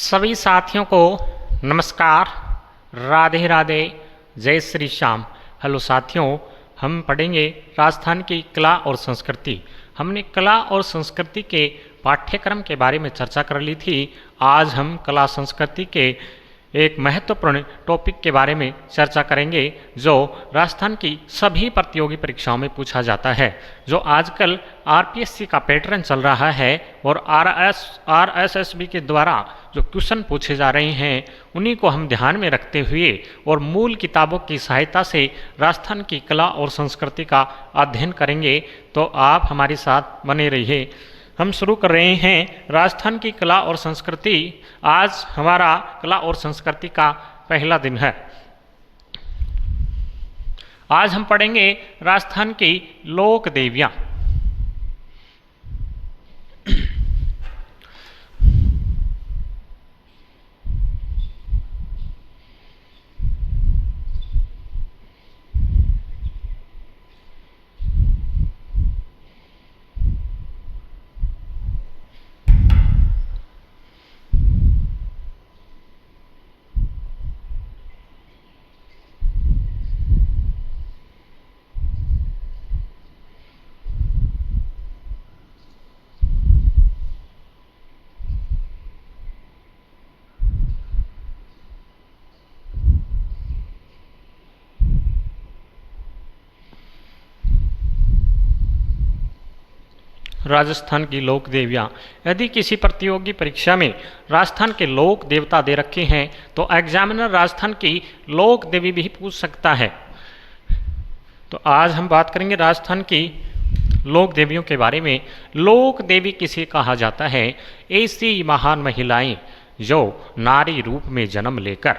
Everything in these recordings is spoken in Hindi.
सभी साथियों को नमस्कार, राधे राधे, जय श्री श्याम। हेलो साथियों, हम पढ़ेंगे राजस्थान की कला और संस्कृति। हमने कला और संस्कृति के पाठ्यक्रम के बारे में चर्चा कर ली थी। आज हम कला संस्कृति के एक महत्वपूर्ण टॉपिक के बारे में चर्चा करेंगे जो राजस्थान की सभी प्रतियोगी परीक्षाओं में पूछा जाता है। जो आजकल आरपीएससी का पैटर्न चल रहा है और आरएसएसबी के द्वारा जो क्वेश्चन पूछे जा रहे हैं उन्हीं को हम ध्यान में रखते हुए और मूल किताबों की सहायता से राजस्थान की कला और संस्कृति का अध्ययन करेंगे। तो आप हमारे साथ बने रहिए। हम शुरू कर रहे हैं राजस्थान की कला और संस्कृति। आज हमारा कला और संस्कृति का पहला दिन है। आज हम पढ़ेंगे राजस्थान की लोक देवियाँ। राजस्थान की लोक देवियाँ। यदि किसी प्रतियोगी परीक्षा में राजस्थान के लोक देवता दे रखे हैं तो एग्जामिनर राजस्थान की लोक देवी भी पूछ सकता है। तो आज हम बात करेंगे राजस्थान की लोक देवियों के बारे में। लोक देवी किसे कहा जाता है? ऐसी महान महिलाएं जो नारी रूप में जन्म लेकर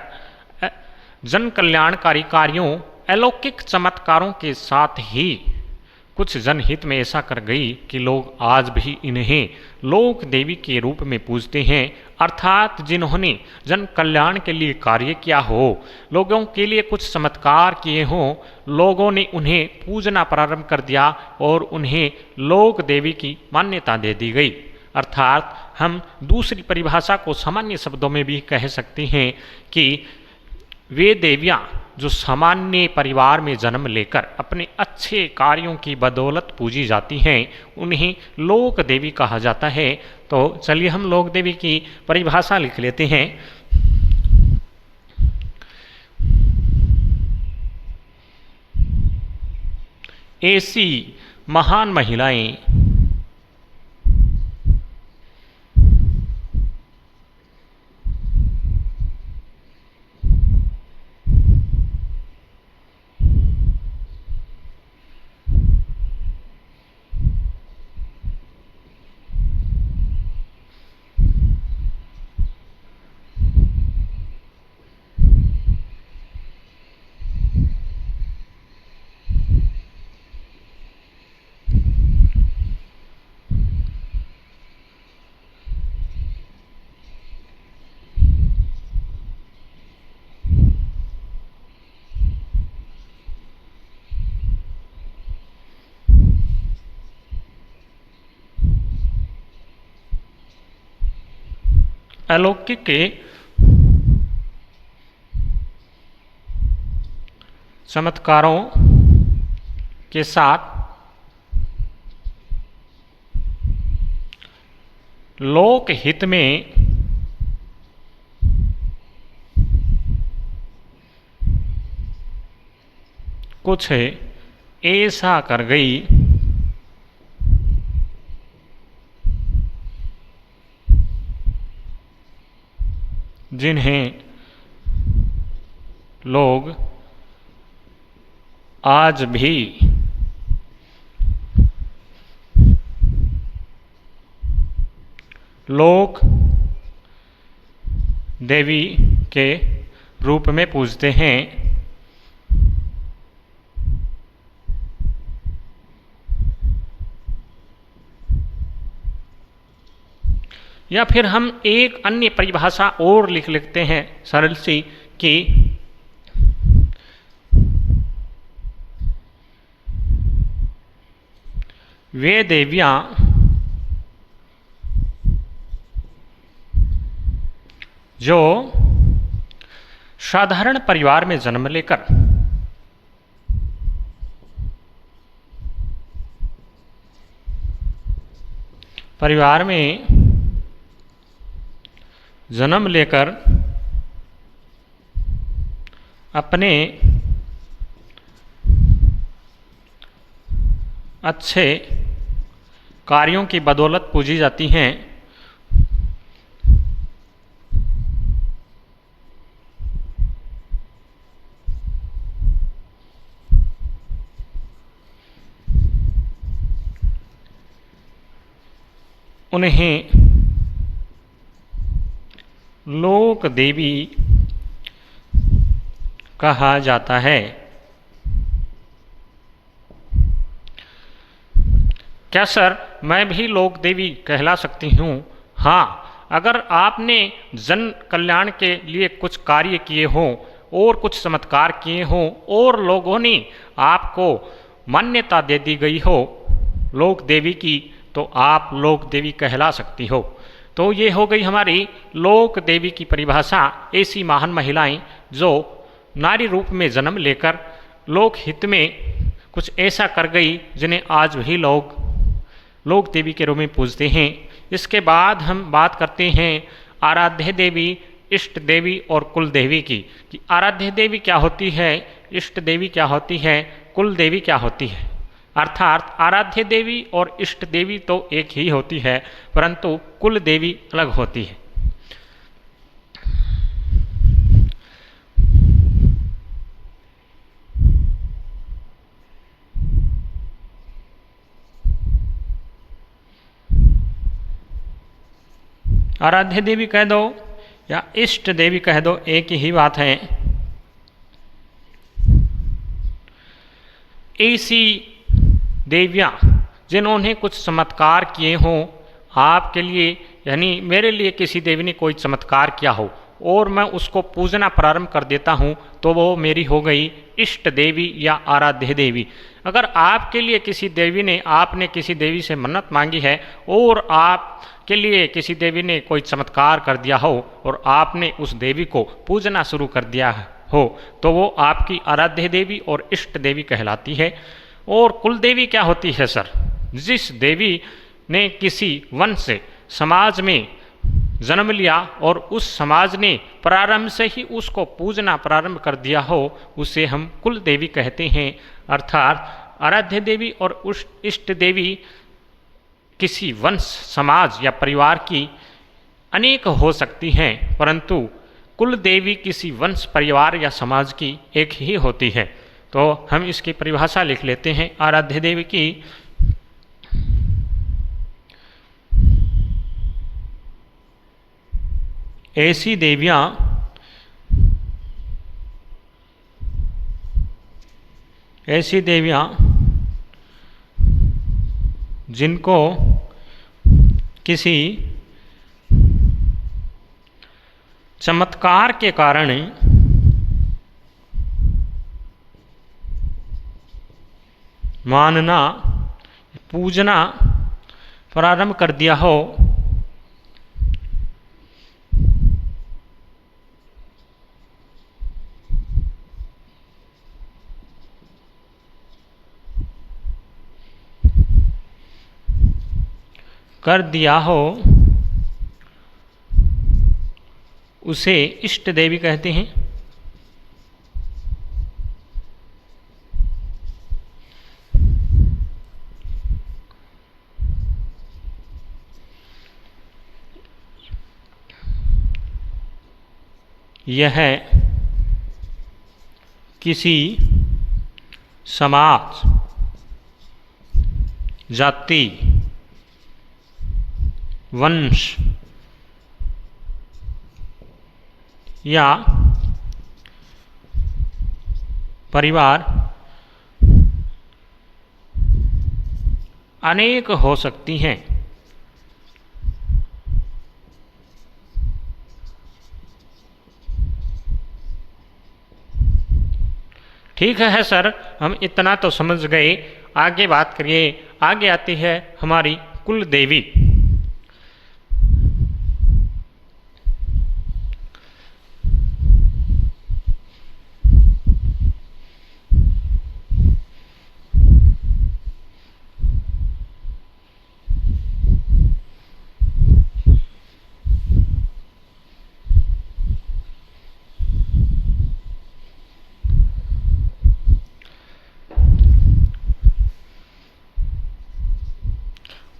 जन कल्याणकारी कार्यों, अलौकिक चमत्कारों के साथ ही कुछ जनहित में ऐसा कर गई कि लोग आज भी इन्हें लोक देवी के रूप में पूजते हैं। अर्थात जिन्होंने जन कल्याण के लिए कार्य किया हो, लोगों के लिए कुछ चमत्कार किए हों, लोगों ने उन्हें पूजना प्रारंभ कर दिया और उन्हें लोक देवी की मान्यता दे दी गई। अर्थात हम दूसरी परिभाषा को सामान्य शब्दों में भी कह सकते हैं कि वे देवियाँ जो सामान्य परिवार में जन्म लेकर अपने अच्छे कार्यों की बदौलत पूजी जाती हैं उन्हें लोक देवी कहा जाता है। तो चलिए हम लोक देवी की परिभाषा लिख लेते हैं। ऐसी महान महिलाएं अलौकिक के चमत्कारों के साथ लोक हित में कुछ ऐसा कर गई जिन्हें लोग आज भी लोक देवी के रूप में पूजते हैं। या फिर हम एक अन्य परिभाषा और लिख लेते हैं सरल सी कि वे देवियाँ जो साधारण परिवार में जन्म लेकर अपने अच्छे कार्यों की बदौलत पूजी जाती हैं, उन्हें लोक देवी कहा जाता है। क्या सर मैं भी लोक देवी कहला सकती हूँ? हाँ, अगर आपने जन कल्याण के लिए कुछ कार्य किए हों और कुछ चमत्कार किए हों और लोगों ने आपको मान्यता दे दी गई हो लोक देवी की, तो आप लोक देवी कहला सकती हो। तो ये हो गई हमारी लोक देवी की परिभाषा। ऐसी महान महिलाएं जो नारी रूप में जन्म लेकर लोक हित में कुछ ऐसा कर गई जिन्हें आज भी लोग लोक देवी के रूप में पूजते हैं। इसके बाद हम बात करते हैं आराध्य देवी, इष्ट देवी और कुल देवी की, कि आराध्य देवी क्या होती है, इष्ट देवी क्या होती है, कुल देवी क्या होती है। अर्थात आराध्य देवी और इष्ट देवी तो एक ही होती है, परंतु कुल देवी अलग होती है। आराध्य देवी कह दो या इष्ट देवी कह दो, एक ही बात है। ऐसी देवियाँ जिन्होंने कुछ चमत्कार किए हों आपके लिए, यानी मेरे लिए किसी देवी ने कोई चमत्कार किया हो और मैं उसको पूजना प्रारंभ कर देता हूँ, तो वो मेरी हो गई इष्ट देवी या आराध्य देवी। अगर आपके लिए किसी देवी ने, आपने किसी देवी से मन्नत मांगी है और आपके लिए किसी देवी ने कोई चमत्कार कर दिया हो और आपने उस देवी को पूजना शुरू कर दिया हो, तो वो आपकी आराध्य देवी और इष्ट देवी कहलाती है। और कुल देवी क्या होती है सर? जिस देवी ने किसी वंश से, समाज में जन्म लिया और उस समाज ने प्रारंभ से ही उसको पूजना प्रारंभ कर दिया हो, उसे हम कुल देवी कहते हैं। अर्थात आराध्य देवी और इष्ट देवी किसी वंश, समाज या परिवार की अनेक हो सकती हैं, परंतु कुल देवी किसी वंश, परिवार या समाज की एक ही होती है। तो हम इसकी परिभाषा लिख लेते हैं आराध्य देवी की। ऐसी देवियाँ जिनको किसी चमत्कार के कारण मानना, पूजना प्रारंभ कर दिया हो, उसे इष्ट देवी कहते हैं। यह किसी समाज, जाति, वंश या परिवार अनेक हो सकती हैं। ठीक है सर, हम इतना तो समझ गए। आगे बात करिए। आगे आती है हमारी कुल देवी।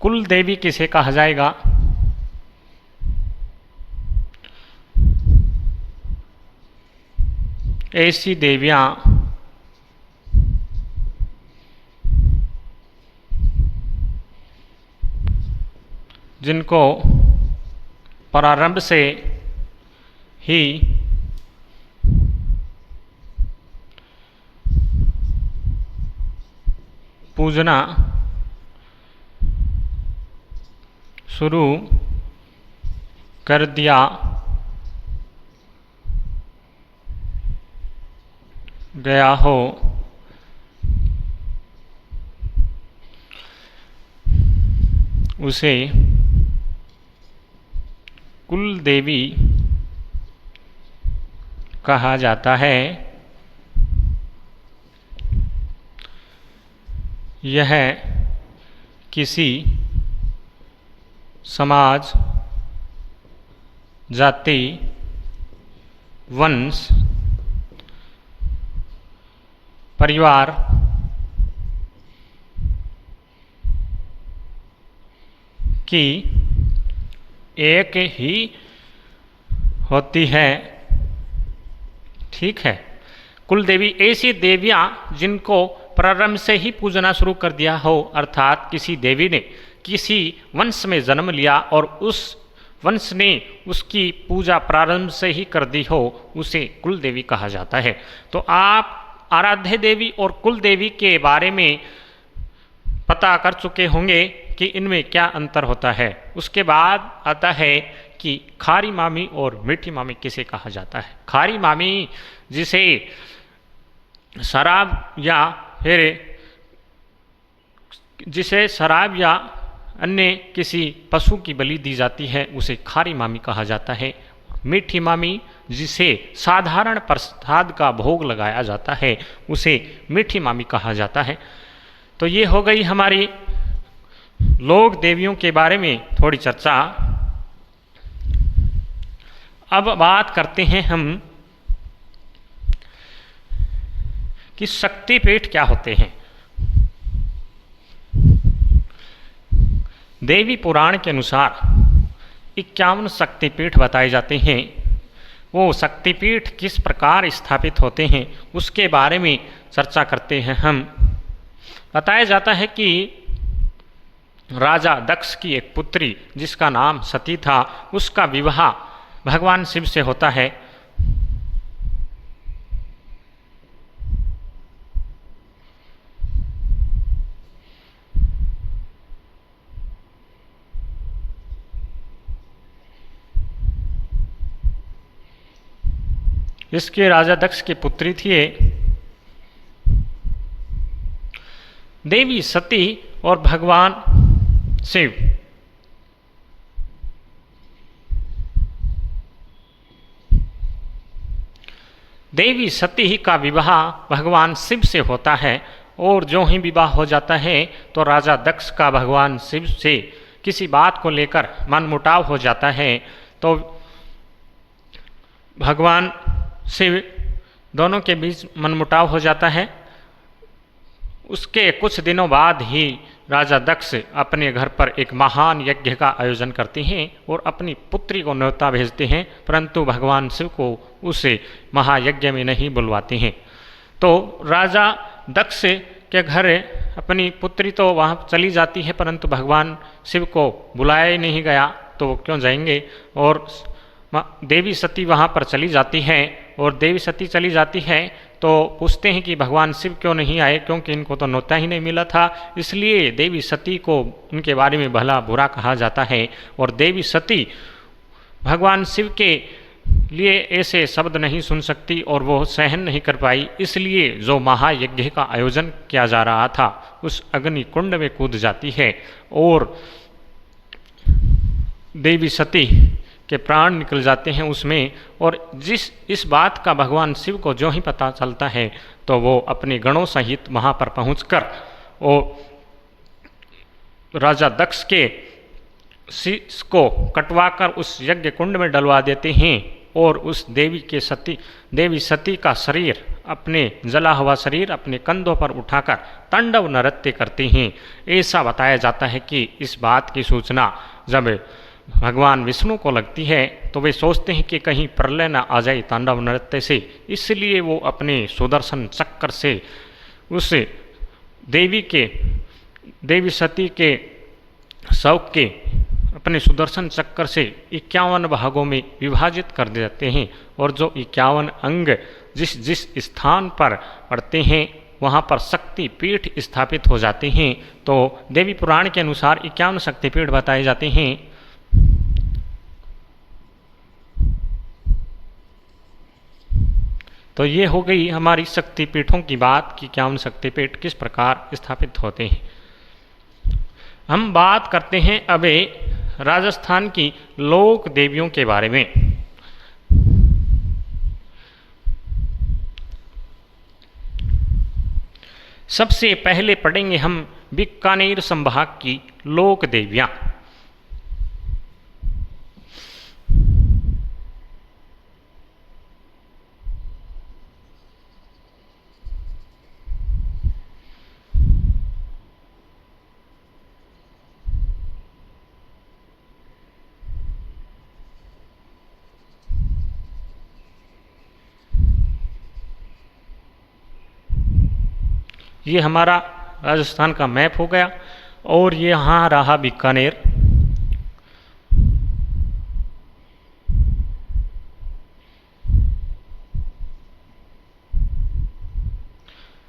कुल देवी किसे कहा जाएगा? ऐसी देवियां जिनको प्रारंभ से ही पूजना शुरू कर दिया गया हो, उसे कुल देवी कहा जाता है। यह किसी समाज, जाति, वंश, परिवार, की एक ही होती है। ठीक है। कुल देवी ऐसी देवियां जिनको प्रारंभ से ही पूजना शुरू कर दिया हो, अर्थात किसी देवी ने किसी वंश में जन्म लिया और उस वंश ने उसकी पूजा प्रारंभ से ही कर दी हो, उसे कुल देवी कहा जाता है। तो आप आराध्य देवी और कुल देवी के बारे में पता कर चुके होंगे कि इनमें क्या अंतर होता है। उसके बाद आता है कि खारी मामी और मीठी मामी किसे कहा जाता है। खारी मामी जिसे शराब या अन्य किसी पशु की बलि दी जाती है, उसे खारी मामी कहा जाता है। मीठी मामी जिसे साधारण प्रसाद का भोग लगाया जाता है, उसे मीठी मामी कहा जाता है। तो ये हो गई हमारी लोक देवियों के बारे में थोड़ी चर्चा। अब बात करते हैं हम कि शक्तिपीठ क्या होते हैं। देवी पुराण के अनुसार 51 शक्तिपीठ बताए जाते हैं। वो शक्तिपीठ किस प्रकार स्थापित होते हैं उसके बारे में चर्चा करते हैं हम। बताया जाता है कि राजा दक्ष की एक पुत्री जिसका नाम सती था, उसका विवाह भगवान शिव से होता है। इसके राजा दक्ष की पुत्री थी देवी सती और भगवान शिव। देवी सती का विवाह भगवान शिव से होता है और जो ही विवाह हो जाता है तो राजा दक्ष का भगवान शिव से किसी बात को लेकर मनमुटाव हो जाता है। तो भगवान शिव दोनों के बीच मनमुटाव हो जाता है। उसके कुछ दिनों बाद ही राजा दक्ष अपने घर पर एक महान यज्ञ का आयोजन करते हैं और अपनी पुत्री को न्योता भेजते हैं, परंतु भगवान शिव को उसे महायज्ञ में नहीं बुलवाते हैं। तो राजा दक्ष के घर अपनी पुत्री तो वहाँ चली जाती है, परंतु भगवान शिव को बुलाया ही नहीं गया, तो वो क्यों जाएंगे। और देवी सती वहाँ पर चली जाती है और देवी सती चली जाती है तो पूछते हैं कि भगवान शिव क्यों नहीं आए, क्योंकि इनको तो न्योता ही नहीं मिला था। इसलिए देवी सती को उनके बारे में भला बुरा कहा जाता है और देवी सती भगवान शिव के लिए ऐसे शब्द नहीं सुन सकती और वो सहन नहीं कर पाई। इसलिए जो महायज्ञ का आयोजन किया जा रहा था उस अग्नि कुंड में कूद जाती है और देवी सती के प्राण निकल जाते हैं उसमें। और इस बात का भगवान शिव को जो ही पता चलता है तो वो अपने गणों सहित वहाँ पर पहुँचकर वो राजा दक्ष के शीश को कटवाकर उस यज्ञ कुंड में डलवा देते हैं और उस देवी सती का शरीर, अपने जला हुआ शरीर अपने कंधों पर उठाकर तांडव नृत्य करती हैं। ऐसा बताया जाता है कि इस बात की सूचना जब भगवान विष्णु को लगती है तो वे सोचते हैं कि कहीं प्रलय न आ जाए तांडव नृत्य से, इसलिए वो अपने सुदर्शन चक्र से उस देवी सती के शव के अपने सुदर्शन चक्र से 51 भागों में विभाजित कर देते हैं और जो 51 अंग जिस जिस स्थान पर पड़ते हैं वहाँ पर शक्ति पीठ स्थापित हो जाते हैं। तो देवी पुराण के अनुसार 51 शक्तिपीठ बताए जाते हैं। तो ये हो गई हमारी शक्तिपीठों की बात कि 51 शक्तिपीठ किस प्रकार स्थापित होते हैं। हम बात करते हैं अब राजस्थान की लोक देवियों के बारे में। सबसे पहले पढ़ेंगे हम बीकानेर संभाग की लोक देवियां। ये हमारा राजस्थान का मैप हो गया और ये यहाँ रहा बीकानेर।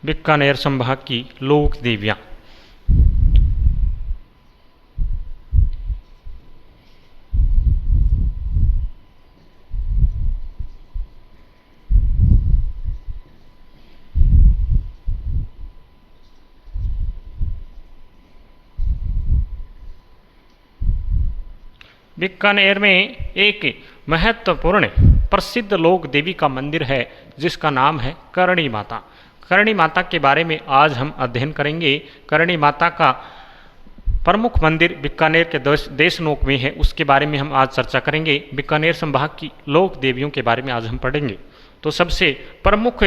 बीकानेर संभाग की लोक देवियां। बीकानेर में एक महत्वपूर्ण प्रसिद्ध लोक देवी का मंदिर है जिसका नाम है करणी माता। करणी माता के बारे में आज हम अध्ययन करेंगे। करणी माता का प्रमुख मंदिर बीकानेर के देशनोक में है, उसके बारे में हम आज चर्चा करेंगे। बीकानेर संभाग की लोक देवियों के बारे में आज हम पढ़ेंगे। तो सबसे प्रमुख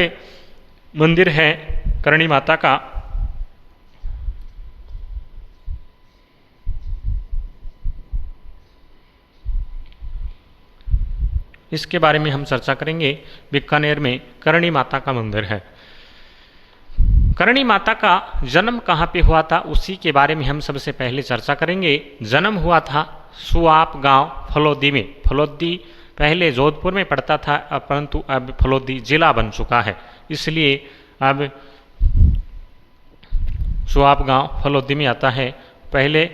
मंदिर है करणी माता का। इसके बारे में हम चर्चा करेंगे। बीकानेर में करणी माता का मंदिर है। करणी माता का जन्म कहाँ पे हुआ था उसी के बारे में हम सबसे पहले चर्चा करेंगे। जन्म हुआ था सुआप गांव फलोदी में। फलोदी पहले जोधपुर में पड़ता था, परंतु अब फलोदी जिला बन चुका है, इसलिए अब सुआप गांव फलोदी में आता है। पहले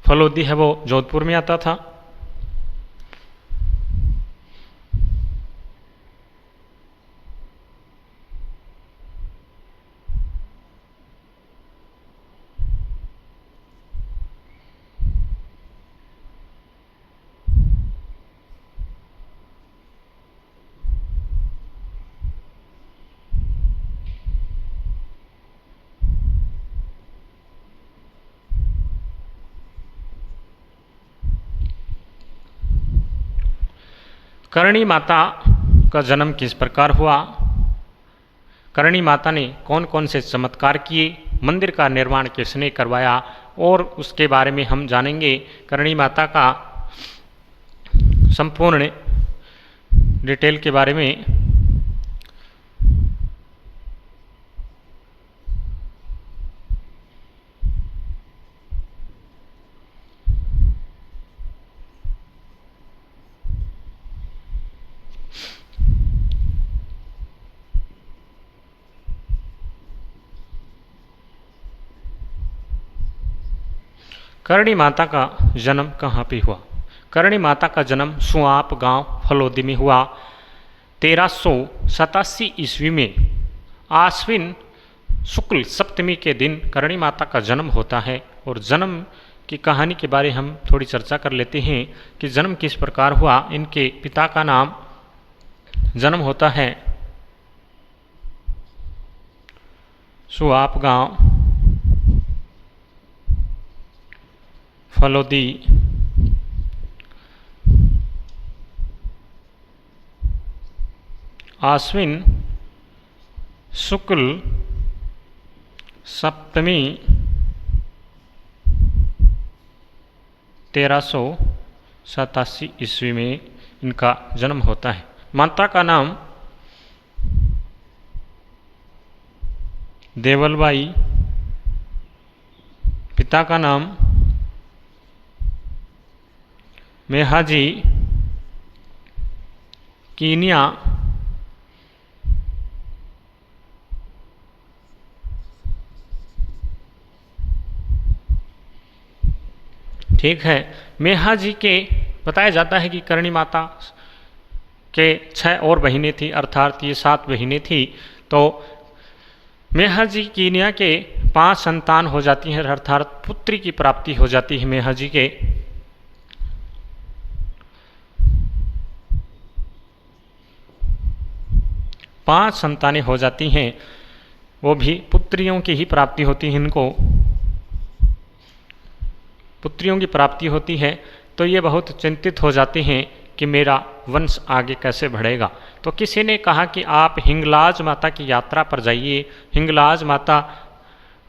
फलोदी है वो जोधपुर में आता था। करणी माता का जन्म किस प्रकार हुआ, करणी माता ने कौन कौन से चमत्कार किए, मंदिर का निर्माण किसने करवाया, और उसके बारे में हम जानेंगे। करणी माता का संपूर्ण डिटेल के बारे में। करणी माता का जन्म कहाँ पे हुआ। करणी माता का जन्म सुआप गांव फलोदी में हुआ। 1387 ईस्वी में आश्विन शुक्ल सप्तमी के दिन करणी माता का जन्म होता है। और जन्म की कहानी के बारे हम थोड़ी चर्चा कर लेते हैं कि जन्म किस प्रकार हुआ। इनके पिता का नाम जन्म होता है सुआप गांव फलोदी। आश्विन शुक्ल सप्तमी 1387 ईस्वी में इनका जन्म होता है। माता का नाम देवलबाई, पिता का नाम मेहाजी कीनिया, ठीक है। मेहाजी के बताया जाता है कि करणी माता के 6 और बहिनें थी, अर्थात ये 7 बहिनें थी। तो मेहाजी कीनिया के 5 संतान हो जाती हैं, अर्थात पुत्री की प्राप्ति हो जाती है मेहाजी के। पांच संतानें हो जाती हैं, वो भी पुत्रियों की ही प्राप्ति होती है, इनको पुत्रियों की प्राप्ति होती है। तो ये बहुत चिंतित हो जाते हैं कि मेरा वंश आगे कैसे बढ़ेगा। तो किसी ने कहा कि आप हिंगलाज माता की यात्रा पर जाइए। हिंगलाज माता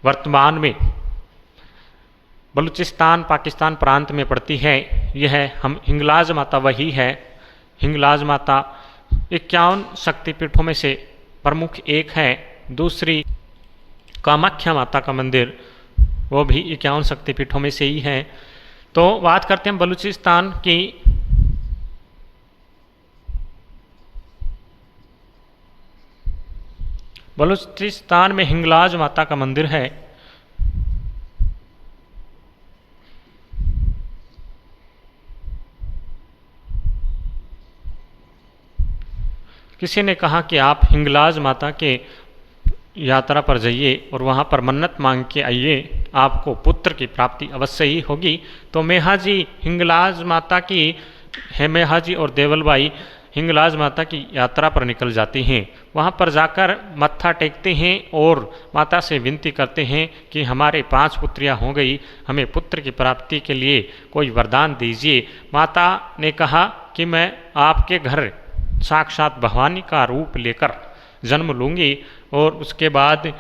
वर्तमान में बलूचिस्तान पाकिस्तान प्रांत में पड़ती है। यह हम हिंगलाज माता वही है। हिंगलाज माता 51 शक्तिपीठों में से प्रमुख एक है। दूसरी कामाख्या माता का मंदिर, वो भी 51 शक्तिपीठों में से ही है। तो बात करते हैं बलूचिस्तान की। बलूचिस्तान में हिंगलाज माता का मंदिर है। किसी ने कहा कि आप हिंगलाज माता के यात्रा पर जाइए और वहाँ पर मन्नत मांग के आइए, आपको पुत्र की प्राप्ति अवश्य ही होगी। तो मेहाजी हिंगलाज माता की है, मेहाजी और देवलबाई हिंगलाज माता की यात्रा पर निकल जाती हैं। वहाँ पर जाकर मत्था टेकते हैं और माता से विनती करते हैं कि हमारे 5 पुत्रियाँ हो गई, हमें पुत्र की प्राप्ति के लिए कोई वरदान दीजिए। माता ने कहा कि मैं आपके घर साक्षात भवानी का रूप लेकर जन्म लूँगी। और उसके बाद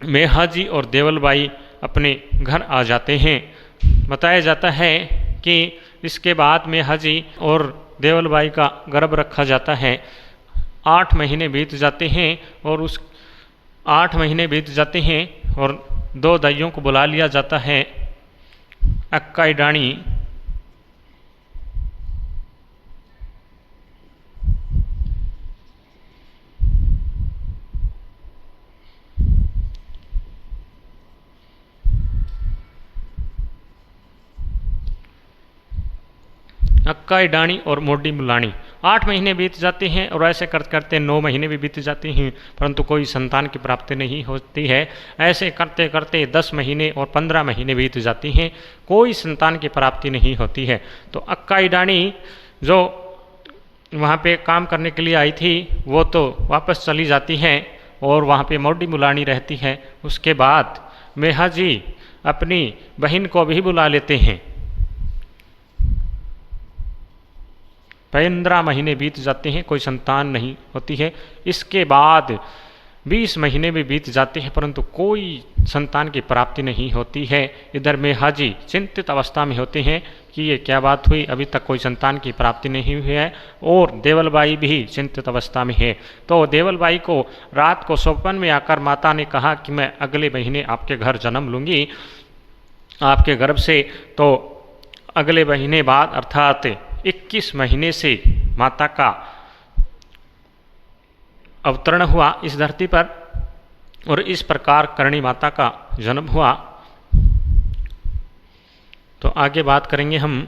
मेहाजी और देवलबाई अपने घर आ जाते हैं। बताया जाता है कि इसके बाद मेहाजी और देवलबाई का गर्भ रखा जाता है। 8 महीने बीत जाते हैं और उस 8 महीने बीत जाते हैं और 2 दाइयों को बुला लिया जाता है। अक्काई डाणी अक्काई डाणी और मोडी मुलानी। 8 महीने बीत जाते हैं और ऐसे करते करते 9 महीने भी बीत जाते हैं, परंतु कोई संतान की प्राप्ति नहीं होती है। ऐसे करते करते 10 महीने और 15 महीने बीत जाती हैं, कोई संतान की प्राप्ति नहीं होती है। तो अक्काई डाणी जो वहाँ पे काम करने के लिए आई थी, वो तो वापस चली जाती है और वहाँ पे मोडी मुलानी रहती है। उसके बाद मेहाजी अपनी बहन को भी बुला लेते हैं। 15 महीने बीत जाते हैं, कोई संतान नहीं होती है। इसके बाद 20 महीने भी बीत जाते हैं, परंतु कोई संतान की प्राप्ति नहीं होती है। इधर मेहाजी चिंतित अवस्था में होते हैं कि ये क्या बात हुई, अभी तक कोई संतान की प्राप्ति नहीं हुई है। और देवलबाई भी चिंतित अवस्था में है। तो देवलबाई को रात को स्वप्न में आकर माता ने कहा कि मैं अगले महीने आपके घर जन्म लूँगी, आपके गर्भ से। तो अगले महीने बाद अर्थात 21 महीने से माता का अवतरण हुआ इस धरती पर और इस प्रकार करणी माता का जन्म हुआ। तो आगे बात करेंगे हम,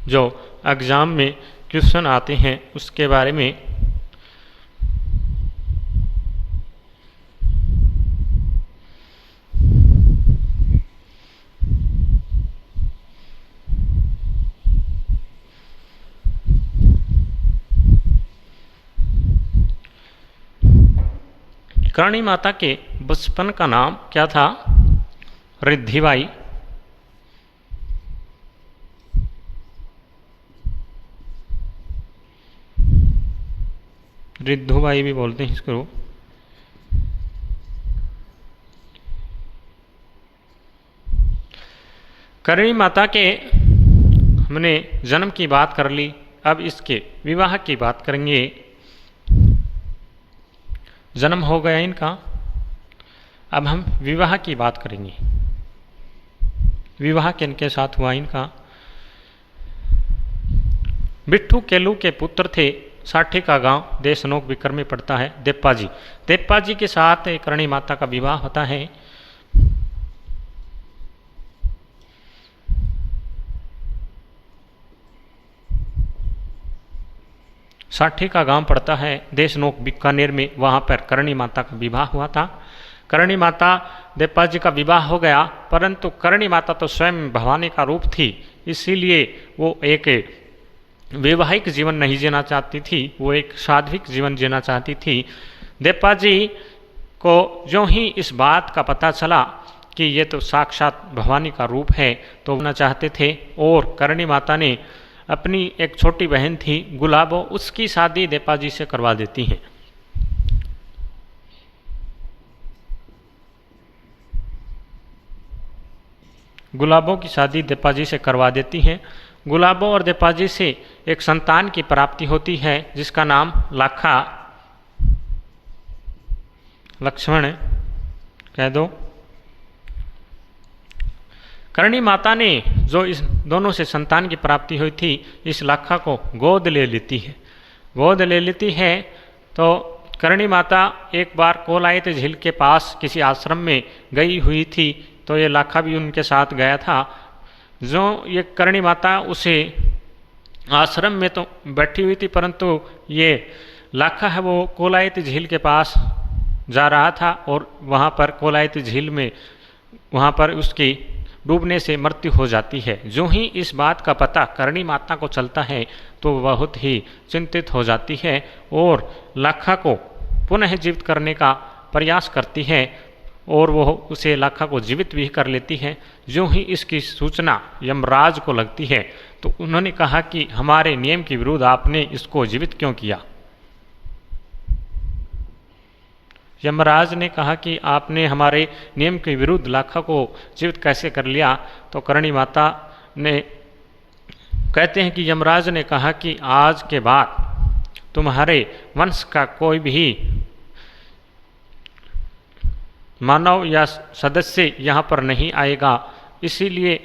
जो एग्ज़ाम में क्वेश्चन आते हैं उसके बारे में। करणी माता के बचपन का नाम क्या था? रिद्धिबाई। रिद्धुबाई भी बोलते हैं इसको। करणी माता के हमने जन्म की बात कर ली, अब इसके विवाह की बात करेंगे। जन्म हो गया इनका, अब हम विवाह की बात करेंगे। विवाह किनके साथ हुआ इनका? बिट्ठू केलू के पुत्र थे। साठी का गांव देशनोक बिकर में पड़ता है। देप्पा जी, देप्पा जी के साथ करणी माता का विवाह होता है। साठी का गांव पड़ता है देशनोक बीकानेर में, वहाँ पर करणी माता का विवाह हुआ था। करणी माता देप्पा जी का विवाह हो गया, परंतु करणी माता तो स्वयं भवानी का रूप थी, इसीलिए वो एक वैवाहिक जीवन नहीं जीना चाहती थी, वो एक साध्विक जीवन जीना चाहती थी। देप्पा जी को जो ही इस बात का पता चला कि ये तो साक्षात भवानी का रूप है, तो होना चाहते थे। और करणी माता ने अपनी एक छोटी बहन थी गुलाबो, उसकी शादी देप्पा जी से करवा देती हैं। गुलाबो की शादी देप्पा जी से करवा देती हैं। गुलाबो और देप्पा जी से एक संतान की प्राप्ति होती है जिसका नाम लाखा, लक्ष्मण कह दो। करणी माता ने जो इस दोनों से संतान की प्राप्ति हुई थी, इस लाखा को गोद ले लेती है। गोद ले लेती है तो करणी माता एक बार कोलायत झील के पास किसी आश्रम में गई हुई थी, तो ये लाखा भी उनके साथ गया था। जो ये करणी माता उसे आश्रम में तो बैठी हुई थी, परंतु ये लाखा है वो कोलायत झील के पास जा रहा था और वहाँ पर कोलायत झील में वहाँ पर उसकी डूबने से मृत्यु हो जाती है। जो ही इस बात का पता करणी माता को चलता है तो बहुत ही चिंतित हो जाती है और लाखा को पुनः जीवित करने का प्रयास करती है और वो उसे लाखा को जीवित भी कर लेती है। जो ही इसकी सूचना यमराज को लगती है तो उन्होंने कहा कि हमारे नियम के विरुद्ध आपने इसको जीवित क्यों किया? यमराज ने कहा कि आपने हमारे नियम के विरुद्ध लाखा को जीवित कैसे कर लिया? तो करणी माता ने कहते हैं कि यमराज ने कहा कि आज के बाद तुम्हारे वंश का कोई भी मानव या सदस्य यहाँ पर नहीं आएगा। इसीलिए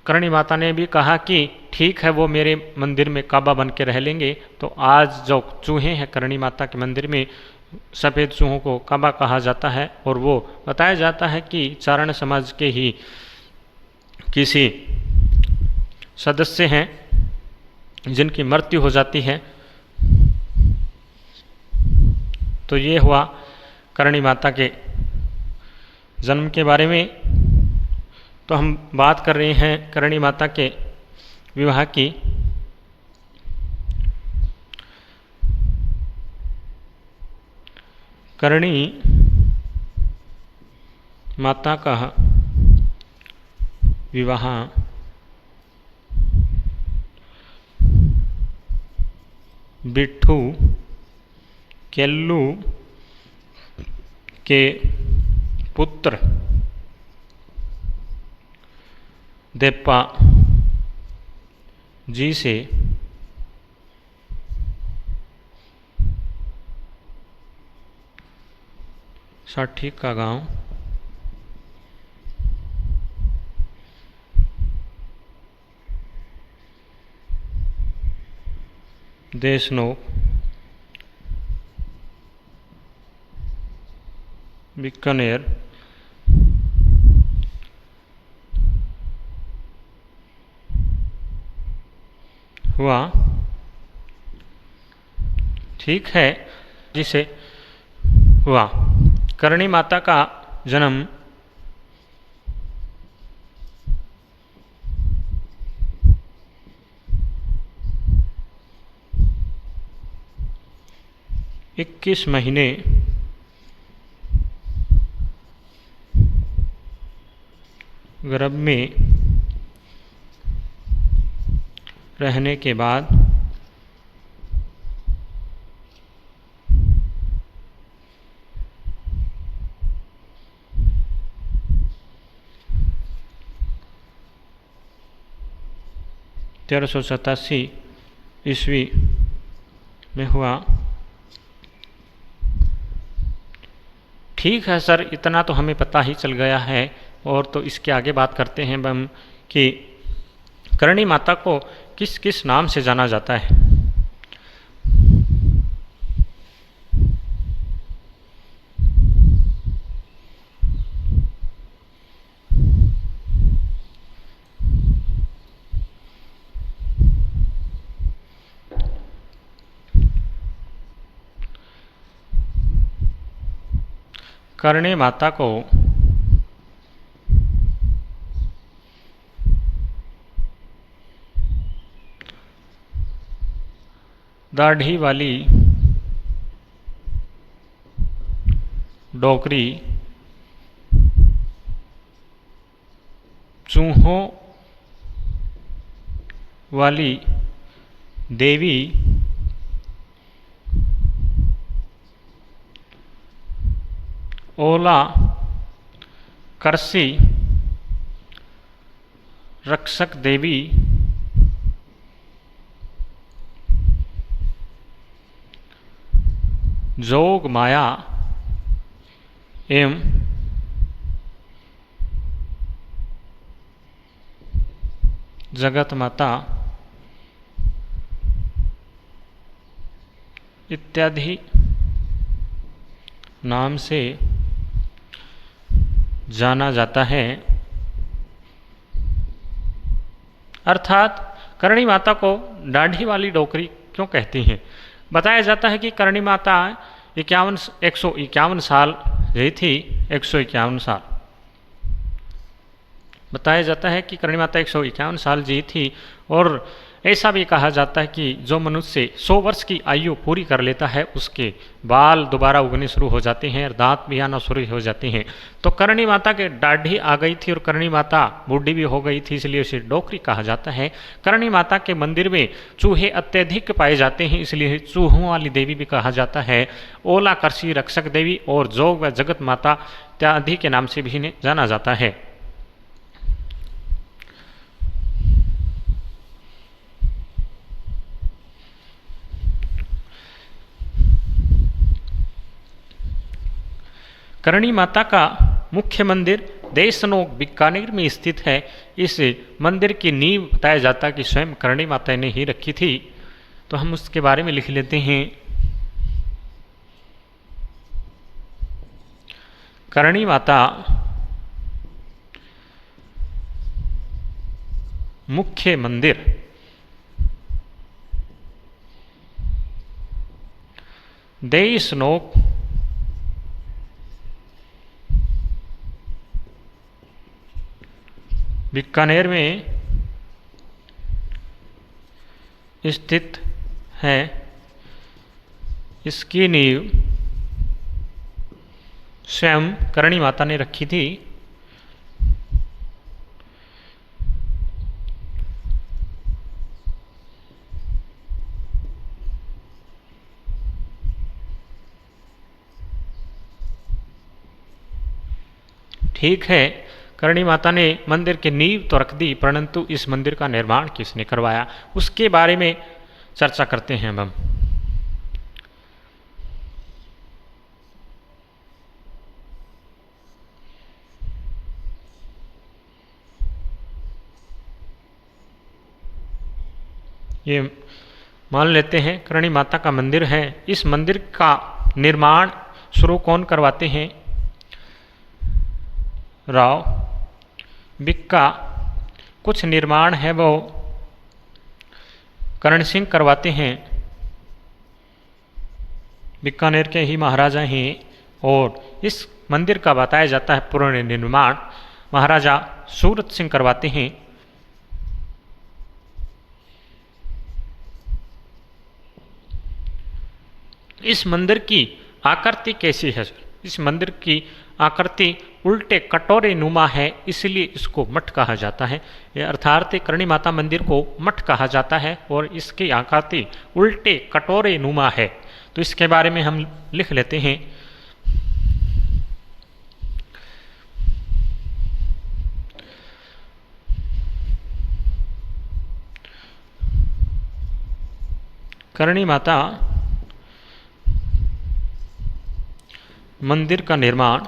करणी माता ने भी कहा कि ठीक है, वो मेरे मंदिर में काबा बन के रह लेंगे। तो आज जो चूहे हैं करणी माता के मंदिर में, सफ़ेद चूहों को काबा कहा जाता है और वो बताया जाता है कि चारण समाज के ही किसी सदस्य हैं जिनकी मृत्यु हो जाती है। तो ये हुआ करणी माता के जन्म के बारे में। तो हम बात कर रहे हैं करणी माता के विवाह की। करणी माता का विवाह बिट्ठू केल्लू के पुत्र देप्पा जी से साठी का गांव देशनोक बीकानेर हुआ। ठीक है, जिसे हुआ करणी माता का जन्म 21 महीने गर्भ में रहने के बाद 1387 ईस्वी में हुआ। ठीक है सर, इतना तो हमें पता ही चल गया है। और तो इसके आगे बात करते हैं हम कि करणी माता को किस किस नाम से जाना जाता है। करणी माता को दाढ़ी वाली डोकरी, चूहों वाली देवी, ओला करसी रक्षक देवी, जोग माया एवं जगत माता इत्यादि नाम से जाना जाता है। अर्थात करणी माता को दाढ़ी वाली डोकरी क्यों कहती हैं? बताया जाता है कि करणी माता 151 साल रही थी। 151 साल बताया जाता है कि करणी माता 151 साल जी थी। और ऐसा भी कहा जाता है कि जो मनुष्य 100 वर्ष की आयु पूरी कर लेता है उसके बाल दोबारा उगने शुरू हो जाते हैं और दांत भी आना शुरू हो जाते हैं। तो करणी माता के दाढ़ी आ गई थी और करणी माता बूढ़ी भी हो गई थी, इसलिए उसे डोकरी कहा जाता है। करणी माता के मंदिर में चूहे अत्यधिक पाए जाते हैं, इसलिए चूहों वाली देवी भी कहा जाता है। ओला करसी रक्षक देवी और जोग व जगत माता इत्यादि के नाम से भी इन्हें जाना जाता है। करणी माता का मुख्य मंदिर देशनोक बीकानेर में स्थित है। इस मंदिर की नींव बताया जाता है कि स्वयं करणी माता ने ही रखी थी। तो हम उसके बारे में लिख लेते हैं। करणी माता मुख्य मंदिर देशनोक बीकानेर में स्थित है। इसकी नींव स्वयं करणी माता ने रखी थी। ठीक है, करणी माता ने मंदिर की नींव तो रख दी, परंतु इस मंदिर का निर्माण किसने करवाया उसके बारे में चर्चा करते हैं हम। ये मान लेते हैं करणी माता का मंदिर है। इस मंदिर का निर्माण शुरू कौन करवाते हैं? राव बिक्का। कुछ निर्माण है वो करण सिंह करवाते हैं, बीकानेर के ही महाराजा हैं। और इस मंदिर का बताया जाता है पूर्ण निर्माण महाराजा सूरत सिंह करवाते हैं। इस मंदिर की आकृति कैसी है? इस मंदिर की आकृति उल्टे कटोरे नुमा है, इसलिए इसको मठ कहा जाता है। अर्थात करणी माता मंदिर को मठ कहा जाता है और इसकी आकृति उल्टे कटोरे नुमा है। तो इसके बारे में हम लिख लेते हैं। करणी माता मंदिर का निर्माण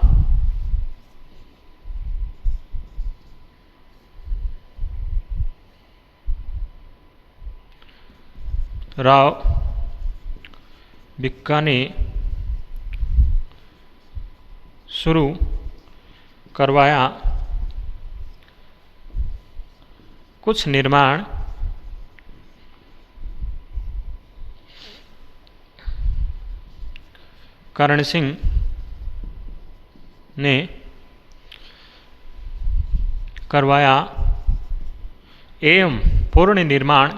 राव बिक्का ने शुरू करवाया। कुछ निर्माण करण सिंह ने करवाया एवं पूर्ण निर्माण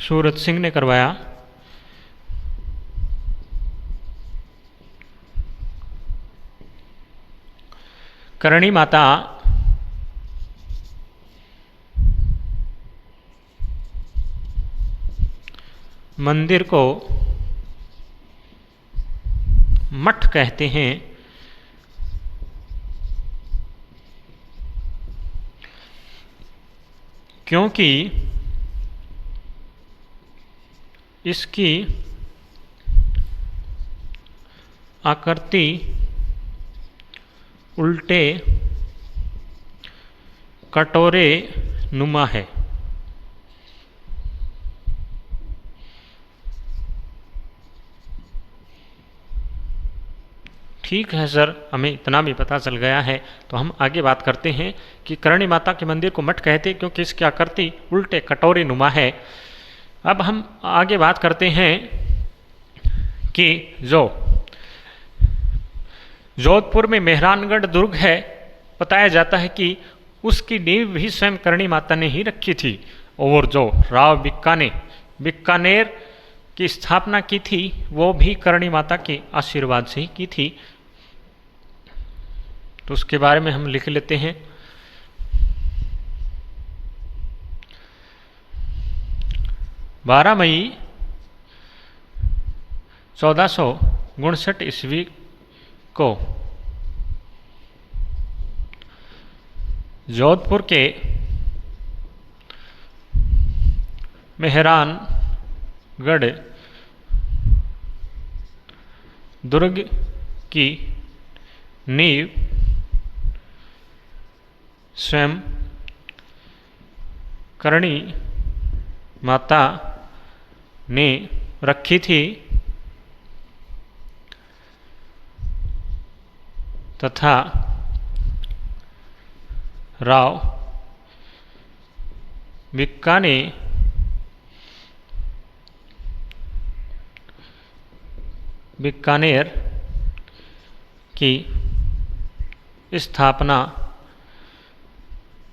सूरत सिंह ने करवाया। करणी माता मंदिर को मठ कहते हैं, क्योंकि इसकी आकृति उल्टे कटोरे नुमा है। ठीक है सर, हमें इतना भी पता चल गया है। तो हम आगे बात करते हैं कि करणी माता के मंदिर को मठ कहते हैं क्योंकि इसकी आकृति उल्टे कटोरे नुमा है। अब हम आगे बात करते हैं कि जो जोधपुर में मेहरानगढ़ दुर्ग है, बताया जाता है कि उसकी नींव भी स्वयं करणी माता ने ही रखी थी, और जो राव बिक्का ने बीकानेर की स्थापना की थी वो भी करणी माता के आशीर्वाद से ही की थी। तो उसके बारे में हम लिख लेते हैं। 12 मई 1459 ईस्वी को जोधपुर के मेहरानगढ़ दुर्ग की नींव स्वयं करणी माता ने रखी थी तथा राव बिक्का ने बीकानेर की स्थापना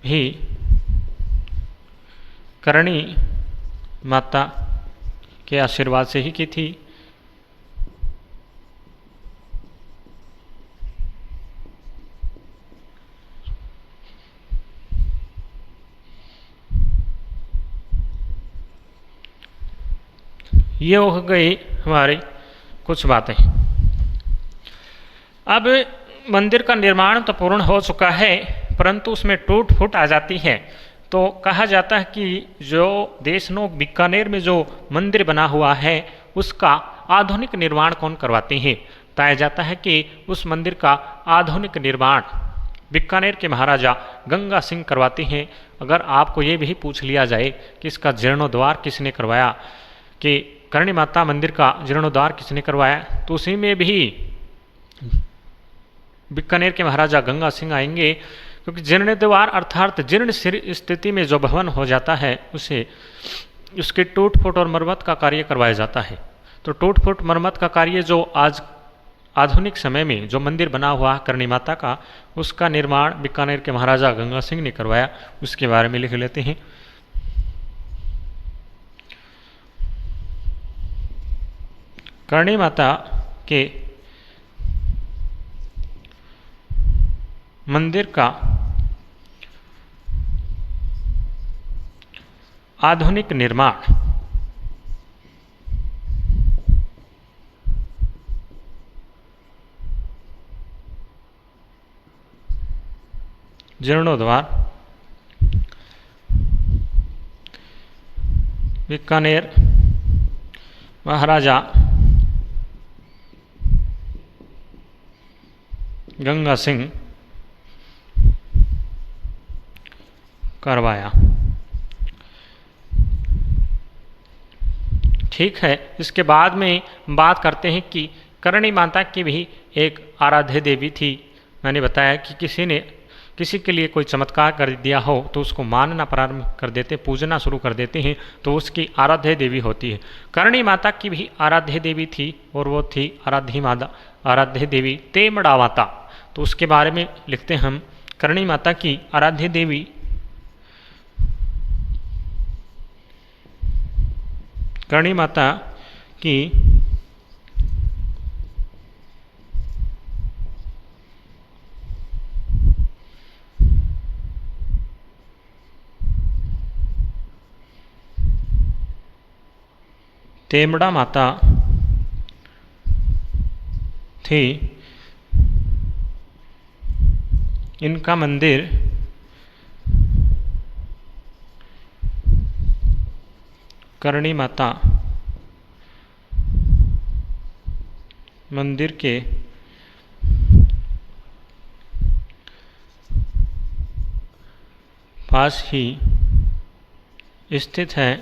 भी करणी माता के आशीर्वाद से ही की थी। ये हो गई हमारी कुछ बातें। अब मंदिर का निर्माण तो पूर्ण हो चुका है, परंतु उसमें टूट फूट आ जाती है। तो कहा जाता है कि जो देशनोक बीकानेर में जो मंदिर बना हुआ है उसका आधुनिक निर्माण कौन करवाते हैं। बताया जाता है कि उस मंदिर का आधुनिक निर्माण बीकानेर के महाराजा गंगा सिंह करवाते हैं। अगर आपको ये भी पूछ लिया जाए कि इसका जीर्णोद्वार किसने करवाया, कि करणी माता मंदिर का जीर्णोद्वार किसने करवाया, तो उसी में भी बीकानेर के महाराजा गंगा सिंह आएंगे, क्योंकि जीर्णोद्वार अर्थात जीर्ण स्थिति में जो भवन हो जाता है उसे उसके टूट फूट और मरम्मत का कार्य करवाया जाता है। तो टूट फूट मरम्मत का कार्य जो आज आधुनिक समय में जो मंदिर बना हुआ है करणी माता का, उसका निर्माण बीकानेर के महाराजा गंगा सिंह ने करवाया। उसके बारे में लिख लेते हैं। करणी माता के मंदिर का आधुनिक निर्माण जीर्णोद्वार, बीकानेर, महाराजा गंगा सिंह करवाया। ठीक है, इसके बाद में बात करते हैं कि करणी माता की भी एक आराध्य देवी थी। मैंने बताया कि किसी के लिए कोई चमत्कार कर दिया हो तो उसको मानना प्रारंभ कर देते, पूजना शुरू कर देते हैं, तो उसकी आराध्य देवी होती है। करणी माता की भी आराध्य देवी थी और वो थी आराध्य देवी तेमड़ा माता। तो उसके बारे में लिखते हैं हम। करणी माता की आराध्य देवी करणी माता की तेमड़ा माता थी। इनका मंदिर करणी माता मंदिर के पास ही स्थित है।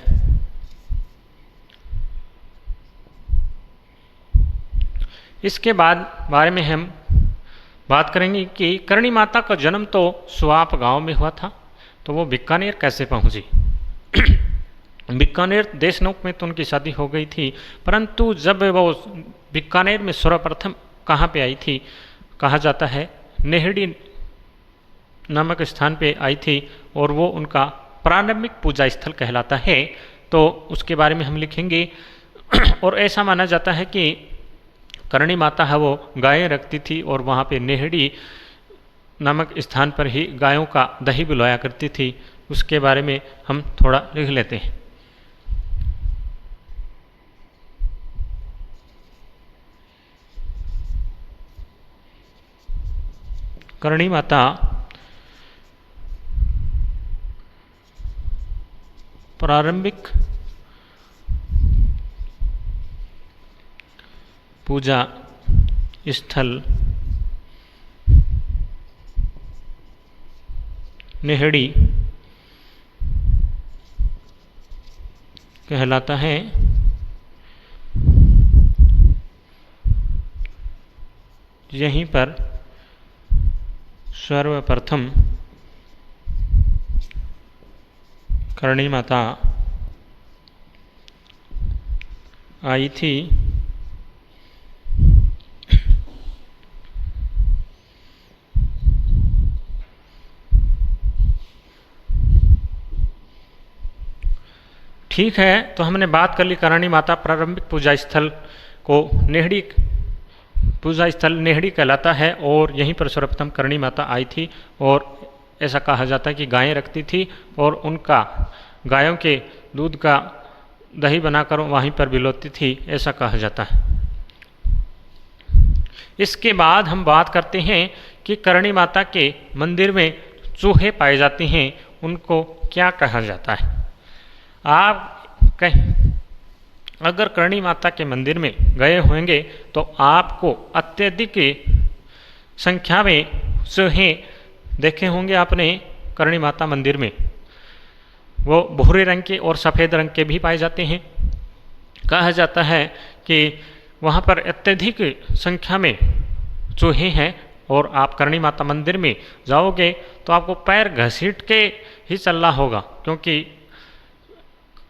इसके बारे में हम बात करेंगे कि करणी माता का जन्म तो सुआप गांव में हुआ था, तो वो बीकानेर कैसे पहुंची। बीकानेर देशनोक में तो उनकी शादी हो गई थी, परंतु जब वो बीकानेर में सर्वप्रथम कहाँ पे आई थी, कहा जाता है नेहड़ी नामक स्थान पे आई थी, और वो उनका प्रारंभिक पूजा स्थल कहलाता है। तो उसके बारे में हम लिखेंगे। और ऐसा माना जाता है कि करणी माता है वो गायें रखती थी और वहाँ पे नेहड़ी नामक स्थान पर ही गायों का दही बुलाया करती थी। उसके बारे में हम थोड़ा लिख लेते हैं। करणी माता प्रारंभिक पूजा स्थल नेहड़ी कहलाता है। यहीं पर सर्वप्रथम करणी माता आई थी। ठीक है, तो हमने बात कर ली करणी माता प्रारंभिक पूजा स्थल को नेहड़ी पूजा स्थल नेहड़ी कहलाता है, और यहीं पर सर्वप्रथम करणी माता आई थी। और ऐसा कहा जाता है कि गायें रखती थी और उनका गायों के दूध का दही बनाकर वहीं पर बिलोती थी, ऐसा कहा जाता है। इसके बाद हम बात करते हैं कि करणी माता के मंदिर में चूहे पाए जाते हैं, उनको क्या कहा जाता है। आप अगर करणी माता के मंदिर में गए होंगे तो आपको अत्यधिक संख्या में चूहे देखे होंगे आपने करणी माता मंदिर में। वो भूरे रंग के और सफ़ेद रंग के भी पाए जाते हैं। कहा जाता है कि वहाँ पर अत्यधिक संख्या में चूहे हैं, और आप करणी माता मंदिर में जाओगे तो आपको पैर घसीट के ही चलना होगा, क्योंकि